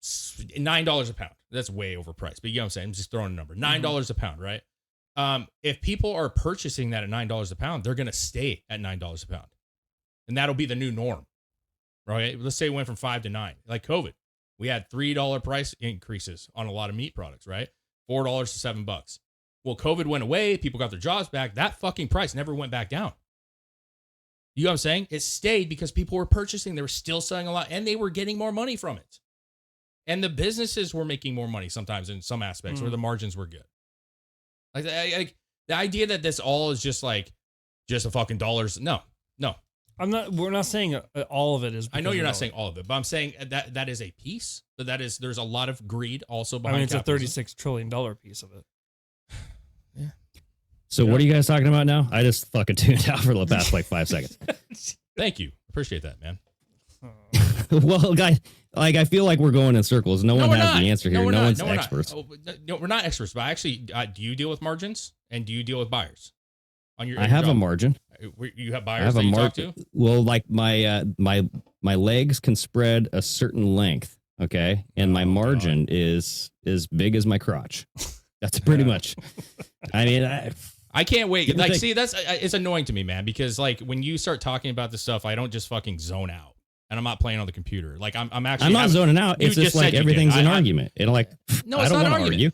$9 a pound. That's way overpriced, but you know what I'm saying? I'm just throwing a number. $9 a pound, right? If people are purchasing that at $9 a pound, they're going to stay at $9 a pound. And that'll be the new norm, right? Let's say it went from 5 to 9. Like COVID, we had $3 price increases on a lot of meat products, right? $4 to $7. Well, COVID went away. People got their jobs back. That fucking price never went back down. You know what I'm saying? It stayed because people were purchasing. They were still selling a lot, and they were getting more money from it. And the businesses were making more money sometimes in some aspects where the margins were good. Like the idea that this all is just a fucking dollars. No. We're not saying all of it is. I know you're not saying all of it, but I'm saying that is a piece. But there's a lot of greed also behind. It's capitalism. a $36 trillion piece of it. Yeah. So what are you guys talking about now? I just fucking tuned out for the past like 5 seconds. Thank you. Appreciate that, man. Well, guys, like I feel like we're going in circles. No one has the answer here. No one's experts. No, we're not experts. But actually, do you deal with margins and do you deal with buyers? I have a margin. You have buyers. I have that a you talk margin. to? Well, like my legs can spread a certain length. Okay, and my margin is as big as my crotch. That's pretty much. I mean, I can't wait. Give or Like, take. see, it's annoying to me, man, because like when you start talking about this stuff, I don't just fucking zone out, and I'm not playing on the computer. Like I'm actually. I'm not zoning out. You It's just said like you everything's did. an argument. And like, No, I it's don't not an want to argument. argue.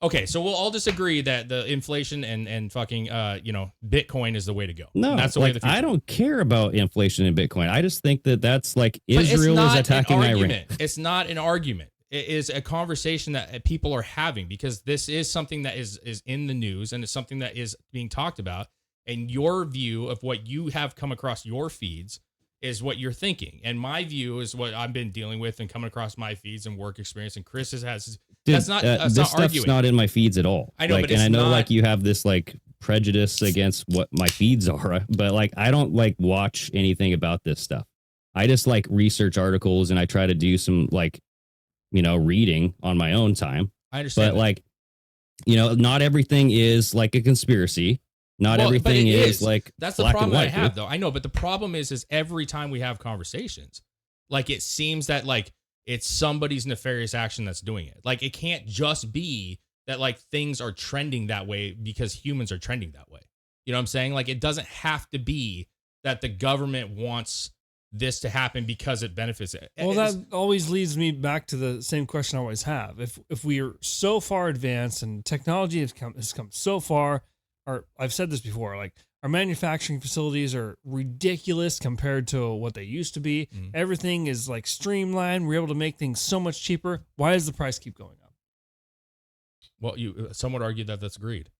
Okay, so we'll all disagree that the inflation and fucking Bitcoin is the way to go. No, And that's the way like, of the future. I don't care about inflation in Bitcoin. I just think that's like But it's Israel not is attacking an Iran. argument. It's not an argument. It is a conversation that people are having because this is something that is in the news and it's something that is being talked about. And your view of what you have come across your feeds is what you're thinking. And my view is what I've been dealing with and coming across my feeds and work experience. And Chris has. Dude, That's not. this That's not stuff's arguing. not in my feeds at all. I know, like, but and it's I know not- like you have this like prejudice against what my feeds are, but like I don't like watch anything about this stuff. I just like research articles and I try to do some like, reading on my own time. I understand. But like, not everything is like a conspiracy. Not everything is like that's the problem I have though. I know, but the problem is every time we have conversations, like it seems that like it's somebody's nefarious action that's doing it. Like it can't just be that like things are trending that way because humans are trending that way. You know what I'm saying? Like it doesn't have to be that the government wants this to happen because it benefits it. Well, that always leads me back to the same question I always have. If we are so far advanced and technology has come so far, or I've said this before, like our manufacturing facilities are ridiculous compared to what they used to be. Mm-hmm. Everything is like streamlined. We're able to make things so much cheaper. Why does the price keep going up? Well, some would argue that that's greed.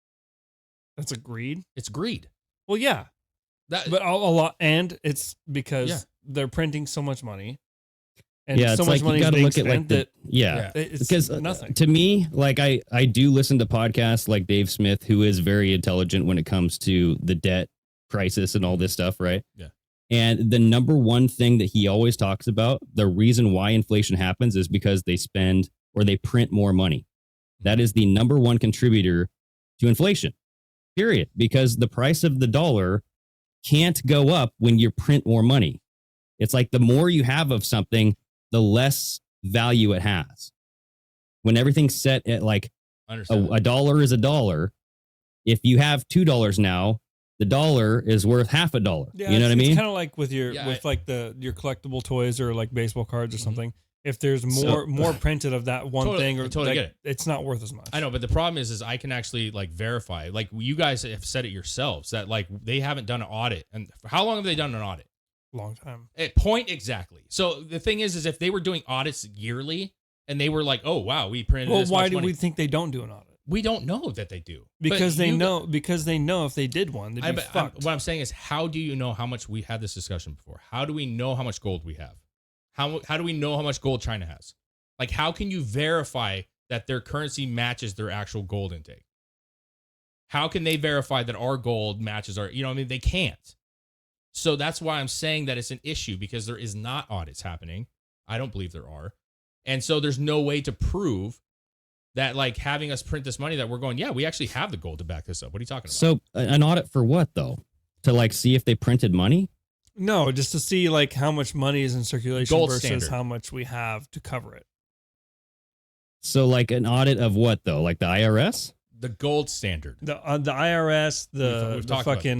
That's a greed? It's greed. Well, yeah. But a lot, and it's because they're printing so much money, and so much money is being spent that it's because nothing. To me, like I do listen to podcasts like Dave Smith, who is very intelligent when it comes to the debt crisis and all this stuff, right? Yeah. And the number one thing that he always talks about, the reason why inflation happens is because they spend or they print more money. That is the number one contributor to inflation, period. Because the price of the dollar can't go up when you print more money. It's like the more you have of something, the less value it has. When everything's set at like a dollar is a dollar, if you have $2 now, the dollar is worth half a dollar. Yeah, you know what I mean? It's kind of like with your your collectible toys or like baseball cards or something. If there's more printed of that one thing, or totally get it. It's not worth as much. I know, but the problem is I can actually like verify. Like you guys have said it yourselves that like they haven't done an audit. And for how long have they done an audit? Long time. Point exactly. So the thing is if they were doing audits yearly and they were like, oh wow, we printed. Well, this why much do money. we think they don't do an audit? We don't know that they do because they know if they did one, they'd be fucked. What I'm saying is, how do you know how much we had this discussion before? How do we know how much gold we have? How do we know how much gold China has? Like, how can you verify that their currency matches their actual gold intake? How can they verify that our gold matches our, you know what I mean? They can't. So that's why I'm saying that it's an issue because there is not audits happening. I don't believe there are. And so there's no way to prove that like having us print this money that we're going, yeah, we actually have the gold to back this up. What are you talking about? So an audit for what though? To like see if they printed money? No, just to see like how much money is in circulation Gold versus standard. how much we have to cover it. So like an audit of what though? Like the IRS? The gold standard. The IRS, We've the talked fucking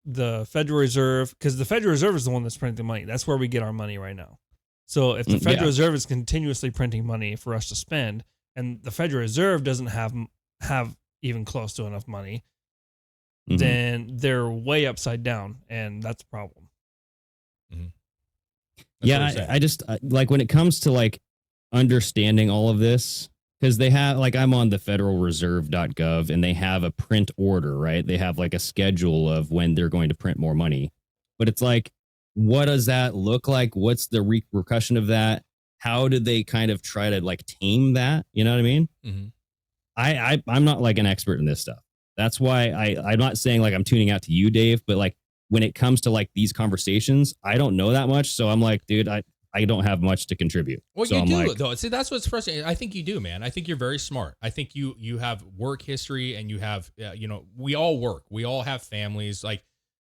the Federal Reserve, because the Federal Reserve is the one that's printing the money. That's where we get our money right now. So if the Federal Reserve is continuously printing money for us to spend, and the Federal Reserve doesn't have even close to enough money, then they're way upside down, and that's a problem. Yeah, I just like when it comes to like understanding all of this, because they have like I'm on the federalreserve.gov and they have a print order, right? They have like a schedule of when they're going to print more money. But it's like, what does that look like? What's the repercussion of that? How do they kind of try to like tame that? You know what I mean? I'm not like an expert in this stuff. That's why I'm not saying like I'm tuning out to you, Dave, but like when it comes to like these conversations, I don't know that much. So I'm like, dude, I don't have much to contribute. Well, so you I'm do like, though. See, that's what's frustrating. I think you do, man. I think you're very smart. I think you have work history and you have, we all work. We all have families. Like,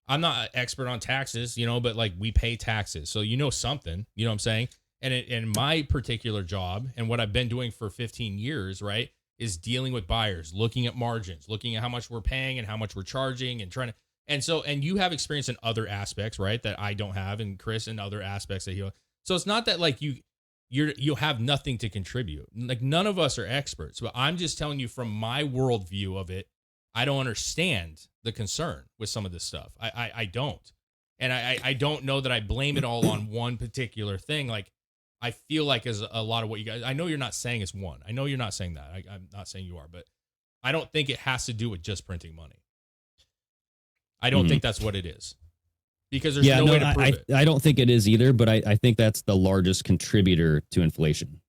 I'm not an expert on taxes, but like we pay taxes. So you know something, you know what I'm saying? And in my particular job and what I've been doing for 15 years, right, is dealing with buyers, looking at margins, looking at how much we're paying and how much we're charging and trying to. And you have experience in other aspects, right, that I don't have, and Chris in other aspects that he'll. So it's not that like you'll have nothing to contribute. Like none of us are experts, but I'm just telling you from my worldview of it, I don't understand the concern with some of this stuff. I don't. And I don't know that I blame it all on one particular thing. Like I feel like as a lot of what you guys, I know you're not saying it's one. I know you're not saying that. I'm not saying you are, but I don't think it has to do with just printing money. I don't think that's what it is. Because there's no way to prove it. I don't think it is either, but I think that's the largest contributor to inflation.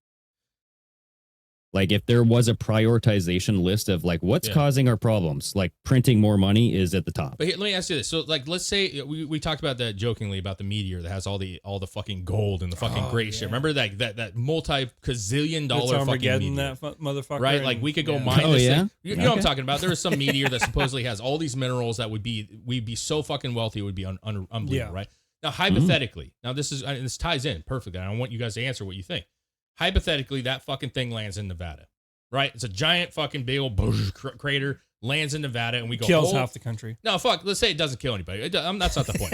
Like if there was a prioritization list of like what's Yeah. causing our problems, like printing more money is at the top. But here, let me ask you this. So, like, let's say we talked about that jokingly about the meteor that has all the fucking gold and the fucking great shit. Remember that multi-gazillion dollar It's fucking Armageddon, meteor, that motherfucker. right? Like we could go mine Oh, this yeah? thing. You know what I'm Okay. talking about? There is some meteor that supposedly has all these minerals that we'd be so fucking wealthy it would be unbelievable, Yeah. right? Now, hypothetically, now this ties in perfectly. I want you guys to answer what you think. Hypothetically, that fucking thing lands in Nevada. Right, it's a giant fucking big old crater, lands in Nevada, and we go Kills half the country. No, fuck. Let's say it doesn't kill anybody. That's not the point.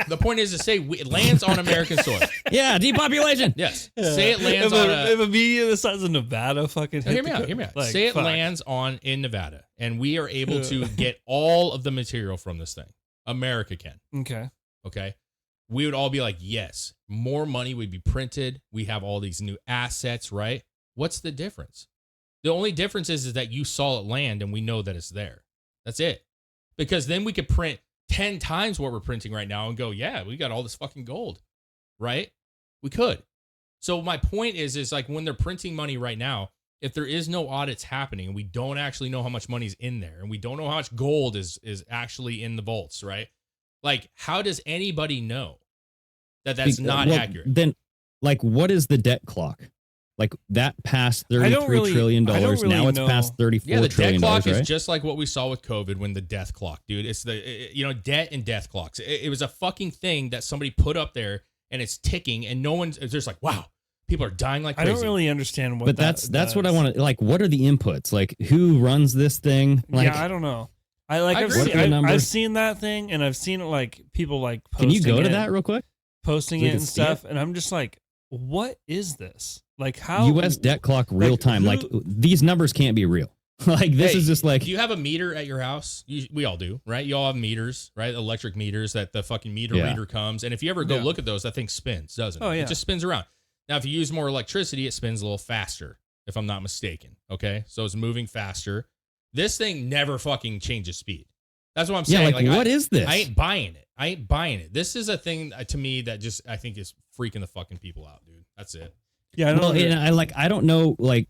The point is to say it lands on American soil. Yeah, depopulation. Yes. Say it lands if a media the size of Nevada fucking Hear me out. like, say it fuck. lands in Nevada, and we are able to get all of the material from this thing. America can. Okay. We would all be like, yes, more money would be printed. We have all these new assets, right? What's the difference? The only difference is that you saw it land and we know that it's there. That's it. Because then we could print 10 times what we're printing right now and go, yeah, we got all this fucking gold, right? We could. So my point is like when they're printing money right now, if there is no audits happening and we don't actually know how much money's in there and we don't know how much gold is actually in the vaults, right? Like, how does anybody know that that's not accurate? Then, like, what is the debt clock? Like that passed $33 trillion. Now it's past $34 Yeah, the debt trillion, clock right? is just like what we saw with COVID when the death clock, dude. It's debt and death clocks. It was a fucking thing that somebody put up there and it's ticking and no one's just like, wow, people are dying like crazy. I don't really understand what But that's what I want to, like, what are the inputs? Like who runs this thing? Like, yeah, I don't know. I've seen that thing and I've seen it like people like posting can you go to it, that real quick? posting So we it can and see stuff, and I'm just like, what is this? Like how U.S. debt clock real time. Like these numbers can't be real. Like this is just like. Do you have a meter at your house? We all do, right? You all have meters, right? Electric meters that the fucking meter reader comes. And if you ever go look at those, that thing spins, doesn't it? Oh, yeah. It just spins around. Now, if you use more electricity, it spins a little faster, if I'm not mistaken. Okay. So it's moving faster. This thing never fucking changes speed. That's what I'm saying. Yeah, like what is this? I ain't buying it. This is a thing to me that just I think is freaking the fucking people out, dude. That's it. Yeah, I don't know. And I don't know, like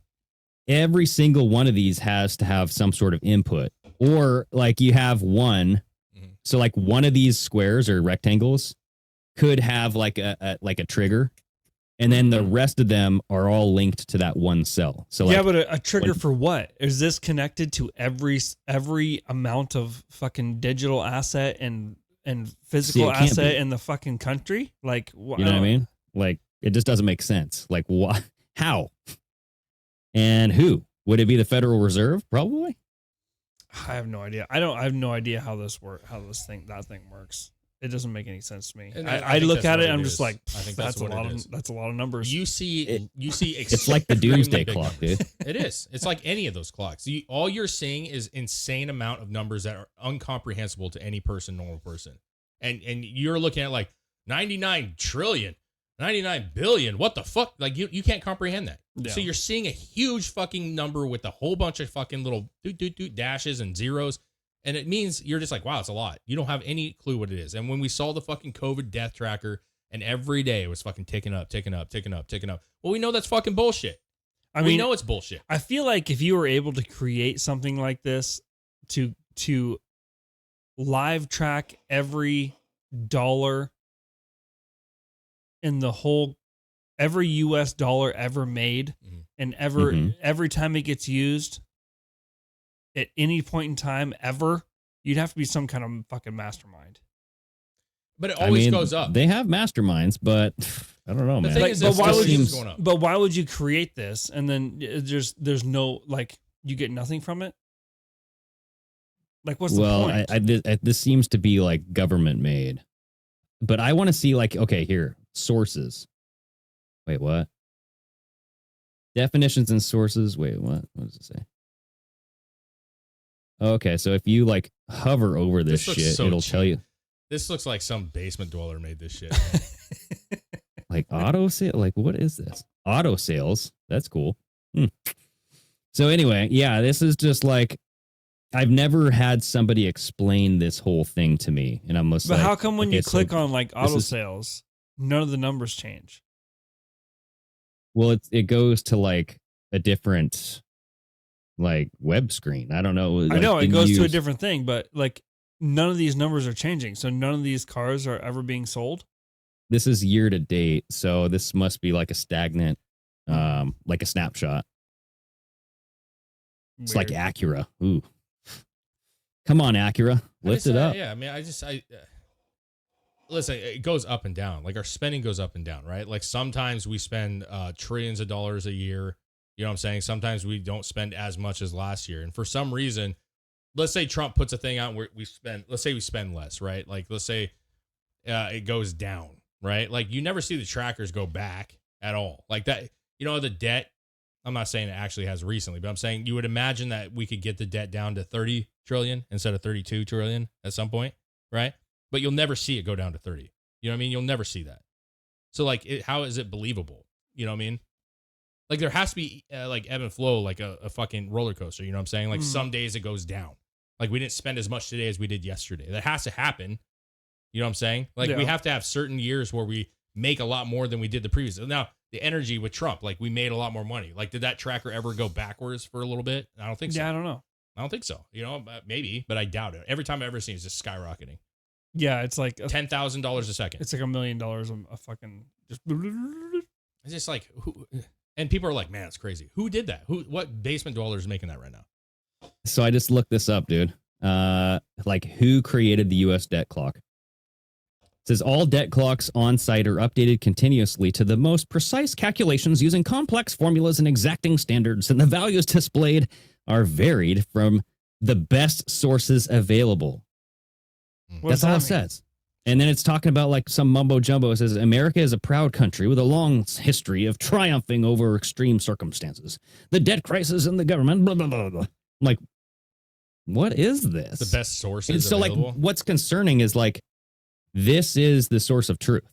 every single one of these has to have some sort of input, or like you have one. Mhm. So like one of these squares or rectangles could have like a trigger, and then the rest of them are all linked to that one cell. So like, yeah, but a trigger for what? Is this connected to every amount of fucking digital asset and physical it can't asset be. in the fucking country? Like, you know what I mean? Like it just doesn't make sense. Like what? How? And who? Would it be the Federal Reserve? Probably. I have no idea. I have no idea how this that thing works. It doesn't make any sense to me. And I think look that's at what it, I'm is. just like, I think that's a what lot it of is. that's a lot of numbers. You see It's like the doomsday clock, dude. It is. It's like any of those clocks. All you're seeing is insane amount of numbers that are incomprehensible to any normal person. And you're looking at like 99 trillion, 99 billion. What the fuck? Like you can't comprehend that. Yeah. So you're seeing a huge fucking number with a whole bunch of fucking little dashes and zeros. And it means you're just like, wow, it's a lot. You don't have any clue what it is. And when we saw the fucking COVID death tracker and every day it was fucking ticking up. Well, we know that's fucking bullshit. We know it's bullshit. I feel like if you were able to create something like this to live track every dollar in every US dollar ever made and every time it gets used at any point in time ever, you'd have to be some kind of fucking mastermind. But it always goes up. They have masterminds, but I don't know, man. thing is, but why would you create this and then there's no, like, you get nothing from it? Like, what's the point? This seems to be like government made, but I want to see like, okay, here, sources. Wait, what? Definitions and sources. Wait, what? What does it say? Okay, so if you like hover over this shit, so it'll cheap. tell you. This looks like some basement dweller made this shit. Like auto sale. Like what is this? Auto sales. That's cool. So anyway, yeah, this is just like I've never had somebody explain this whole thing to me, and I'm just but like, how come when you click on like auto is- sales, none of the numbers change? Well, it goes to like a different like web screen. I don't know. I know like, it in goes to a use. different thing, but like none of these numbers are changing. So none of these cars are ever being sold. This is year to date, so this must be like a stagnant, like a snapshot. It's like Weird. Acura. Ooh, come on, Acura, lift it up. Yeah, I mean, listen, it goes up and down. Like our spending goes up and down, right? Like sometimes we spend trillions of dollars a year. You know what I'm saying? Sometimes we don't spend as much as last year. And for some reason, let's say Trump puts a thing out where we spend less, right? Like let's say it goes down, right? Like you never see the trackers go back at all. Like that, the debt, I'm not saying it actually has recently, but I'm saying you would imagine that we could get the debt down to 30 trillion instead of 32 trillion at some point, right? But you'll never see it go down to 30. You know what I mean? You'll never see that. So like, how is it believable? You know what I mean? Like there has to be like ebb and flow, like a fucking roller coaster. You know what I'm saying? Like some days it goes down. Like we didn't spend as much today as we did yesterday. That has to happen. You know what I'm saying? Like we have to have certain years where we make a lot more than we did the previous. Now the energy with Trump, like we made a lot more money. Like did that tracker ever go backwards for a little bit? I don't think so. Yeah, I don't know. I don't think so. Maybe, but I doubt it. Every time I've ever seen it's just skyrocketing. Yeah, it's like $10,000 a second. It's like $1 million a fucking just. It's just like who, and people are like, man, it's crazy. Who did that? What basement dweller is making that right now? So I just looked this up, dude. Like who created the U.S. debt clock? It says all debt clocks on site are updated continuously to the most precise calculations using complex formulas and exacting standards, and the values displayed are varied from the best sources available. That's all it says. And then it's talking about like some mumbo jumbo. It says America is a proud country with a long history of triumphing over extreme circumstances. The debt crisis and the government, blah, blah, blah, blah. I'm like, what is this? The best sources And so available? like what's concerning is like, this is the source of truth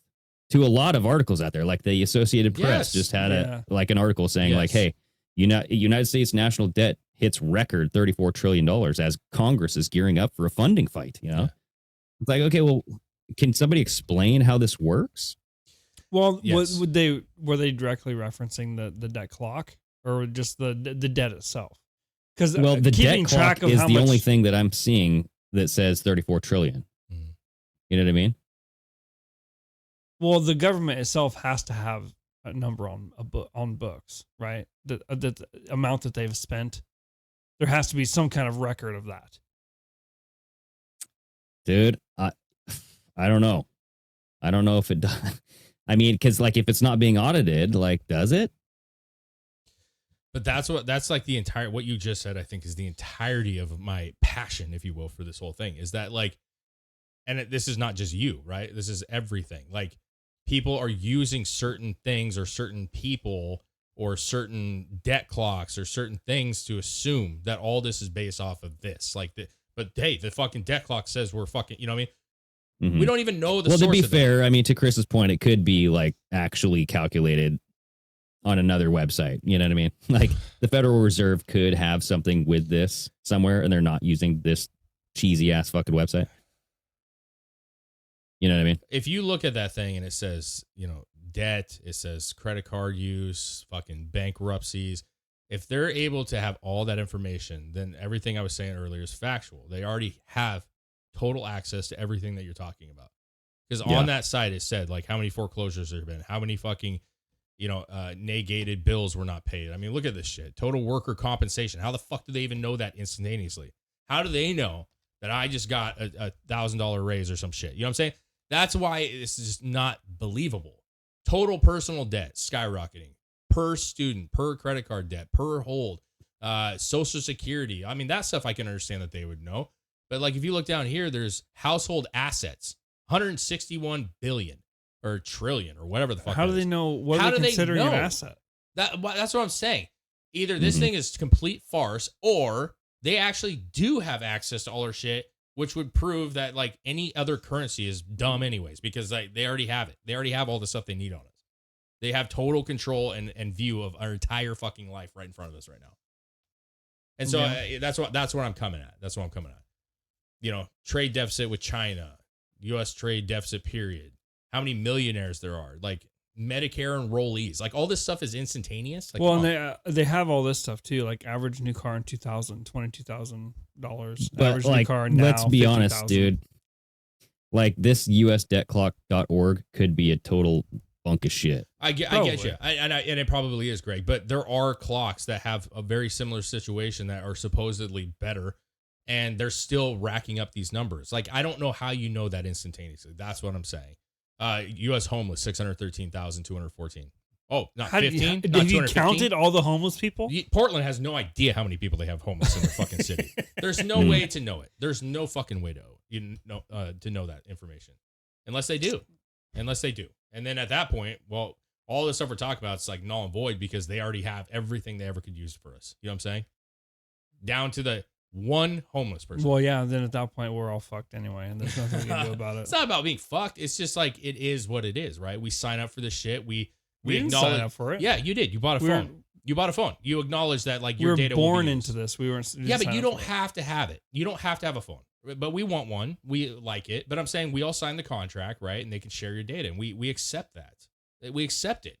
to a lot of articles out there. Like the Associated Press just had an article saying like, hey, United States national debt hits record $34 trillion as Congress is gearing up for a funding fight. It's like, okay, well, can somebody explain how this works? Well, were they directly referencing the debt clock or just the debt itself? Because the debt clock is the only thing that I'm seeing that says 34 trillion. You know what I mean? Well, the government itself has to have a number on books, right? The amount that they've spent. There has to be some kind of record of that. Dude, I don't know. I don't know if it does. I mean, because like if it's not being audited, like does it? But that's like the entire, what you just said, I think is the entirety of my passion, if you will, for this whole thing is that like, and this is not just you, right? This is everything. Like people are using certain things or certain people or certain debt clocks or certain things to assume that all this is based off of this. But hey, the fucking debt clock says we're fucking, you know what I mean? Mm-hmm. We don't even know the source. Well, to be fair, I mean, to Chris's point, it could be like actually calculated on another website. You know what I mean? Like the Federal Reserve could have something with this somewhere and they're not using this cheesy ass fucking website. You know what I mean? If you look at that thing and it says, debt, it says credit card use, fucking bankruptcies. If they're able to have all that information, then everything I was saying earlier is factual. They already have total access to everything that you're talking about. Because on that site, it said like how many foreclosures there have been, how many fucking, negated bills were not paid. I mean, look at this shit. Total worker compensation. How the fuck do they even know that instantaneously? How do they know that I just got a $1,000 raise or some shit? You know what I'm saying? That's why this is just not believable. Total personal debt skyrocketing per student, per credit card debt, per hold, Social Security. I mean, that stuff I can understand that they would know. But like if you look down here, there's household assets, 161 billion or trillion or whatever the fuck. How do they know what they're considering an asset? That's what I'm saying. Either this thing is complete farce or they actually do have access to all our shit, which would prove that like any other currency is dumb anyways, because they already have it. They already have all the stuff they need on us. They have total control and view of our entire fucking life right in front of us right now. And so that's what I'm coming at. That's what I'm coming at. Trade deficit with China, U.S. trade deficit period. How many millionaires there are? Like Medicare enrollees. Like all this stuff is instantaneous. Like, Well, and they have all this stuff too, like average new car in $22,000. But Average new like, car now. let's be honest, 50,000. dude. Like this USDebtClock.org could be a total bunk of shit. I get you, and it probably is, Greg. But there are clocks that have a very similar situation that are supposedly better, and they're still racking up these numbers. Like I don't know how you know that instantaneously. That's what I'm saying. U.S. homeless 613,214. Oh, not 15. Have you counted all the homeless people? Portland has no idea how many people they have homeless in their fucking city. There's no way to know it. There's no fucking way to know that information, unless they do. And then at that point, well, all the stuff we're talking about is like null and void because they already have everything they ever could use for us. You know what I'm saying? Down to the one homeless person. Well, yeah. Then at that point, we're all fucked anyway, and there's nothing we can do about it. It's not about being fucked. It's just like it is what it is, right? We sign up for this shit. We didn't sign up for it. Yeah, you did. You bought a phone. You bought a phone. You acknowledge that like your data. We were born will be into this. We weren't. Yeah, but you don't have to have it. You don't have to have a phone. But we want one. We like it. But I'm saying we all signed the contract, right? And they can share your data, and we accept that. We accept it.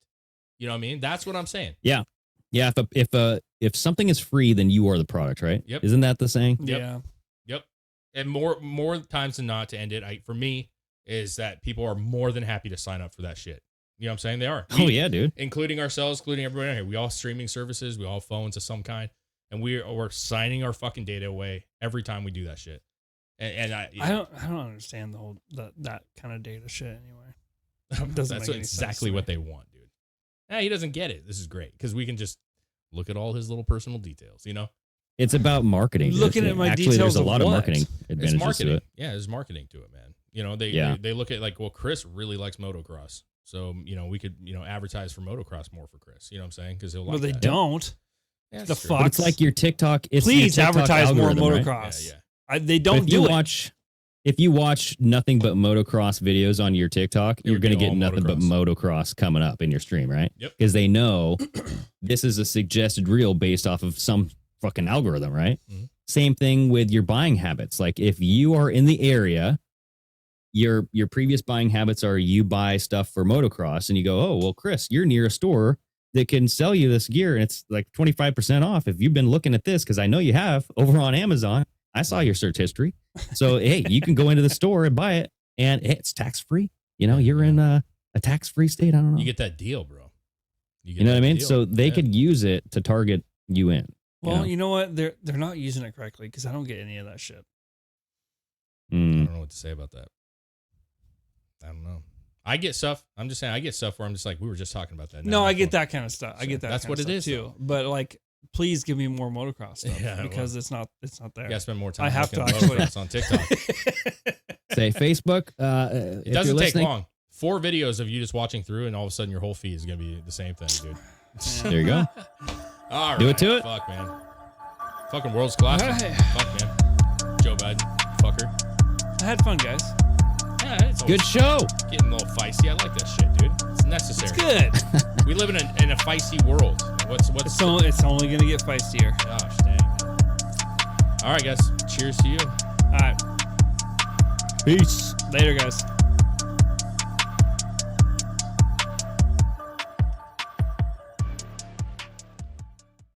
You know what I mean? That's what I'm saying. Yeah. Yeah. If something is free, then you are the product, right? Yep. Isn't that the saying? Yeah. Yep. And more times than not, to end it, for me, is that people are more than happy to sign up for that shit. You know what I'm saying? They are. Oh yeah, dude. Including ourselves, including everybody out here. We all streaming services. We all have phones of some kind, and we're signing our fucking data away every time we do that shit. And I don't understand the whole that kind of data shit anyway. That's exactly what they want, dude. He doesn't get it. This is great because we can just look at all his little personal details. You know, it's about marketing. Looking at my actually, details, there's a lot of what? marketing advantages it's marketing. to it. Yeah, there's marketing to it, man. You know, they look at like, well, Chris really likes motocross, so you know we could advertise for motocross more for Chris. You know what I'm saying? Because he'll. Well, like they that. don't. Yeah, the true. fuck. But it's like your TikTok. It's Please your TikTok advertise more algorithm, motocross. Right? Yeah. They don't do it. If you watch nothing but motocross videos on your TikTok, you're going to get nothing but motocross coming up in your stream, right? Yep. Because they know this is a suggested reel based off of some fucking algorithm, right? Mm-hmm. Same thing with your buying habits. Like if you are in the area, your previous buying habits are you buy stuff for motocross and you go, oh, well, Chris, you're near a store that can sell you this gear and it's like 25% off. If you've been looking at this, because I know you have over on Amazon, I saw your search history. So, hey, you can go into the store and buy it and it's tax free. You know, you're in a tax free state. I don't know. You get that deal, bro. You know what I mean? Deal. So they could use it to target you in. Well, you know what? They're not using it correctly because I don't get any of that shit. I don't know what to say about that. I don't know. I get stuff. I'm just saying I get stuff where I'm just like, we were just talking about that. No, I get that kind of stuff. I get that. That's what it is too. But like, please give me more motocross stuff because it's not there. You gotta spend more time. I have to actually on TikTok. Say Facebook. It doesn't take long. 4 videos of you just watching through, and all of a sudden your whole feed is gonna be the same thing, dude. There you go. All right, do it to it. Fuck, man. Fucking world's class. Right. Fuck, man. Joe Biden, fucker. I had fun, guys. Yeah, it's Good show. Getting a little feisty. I like that shit, dude. It's necessary. It's good. We live in a feisty world. It's only gonna get feistier. Gosh, dang. All right, guys. Cheers to you. All right. Peace. Later, guys.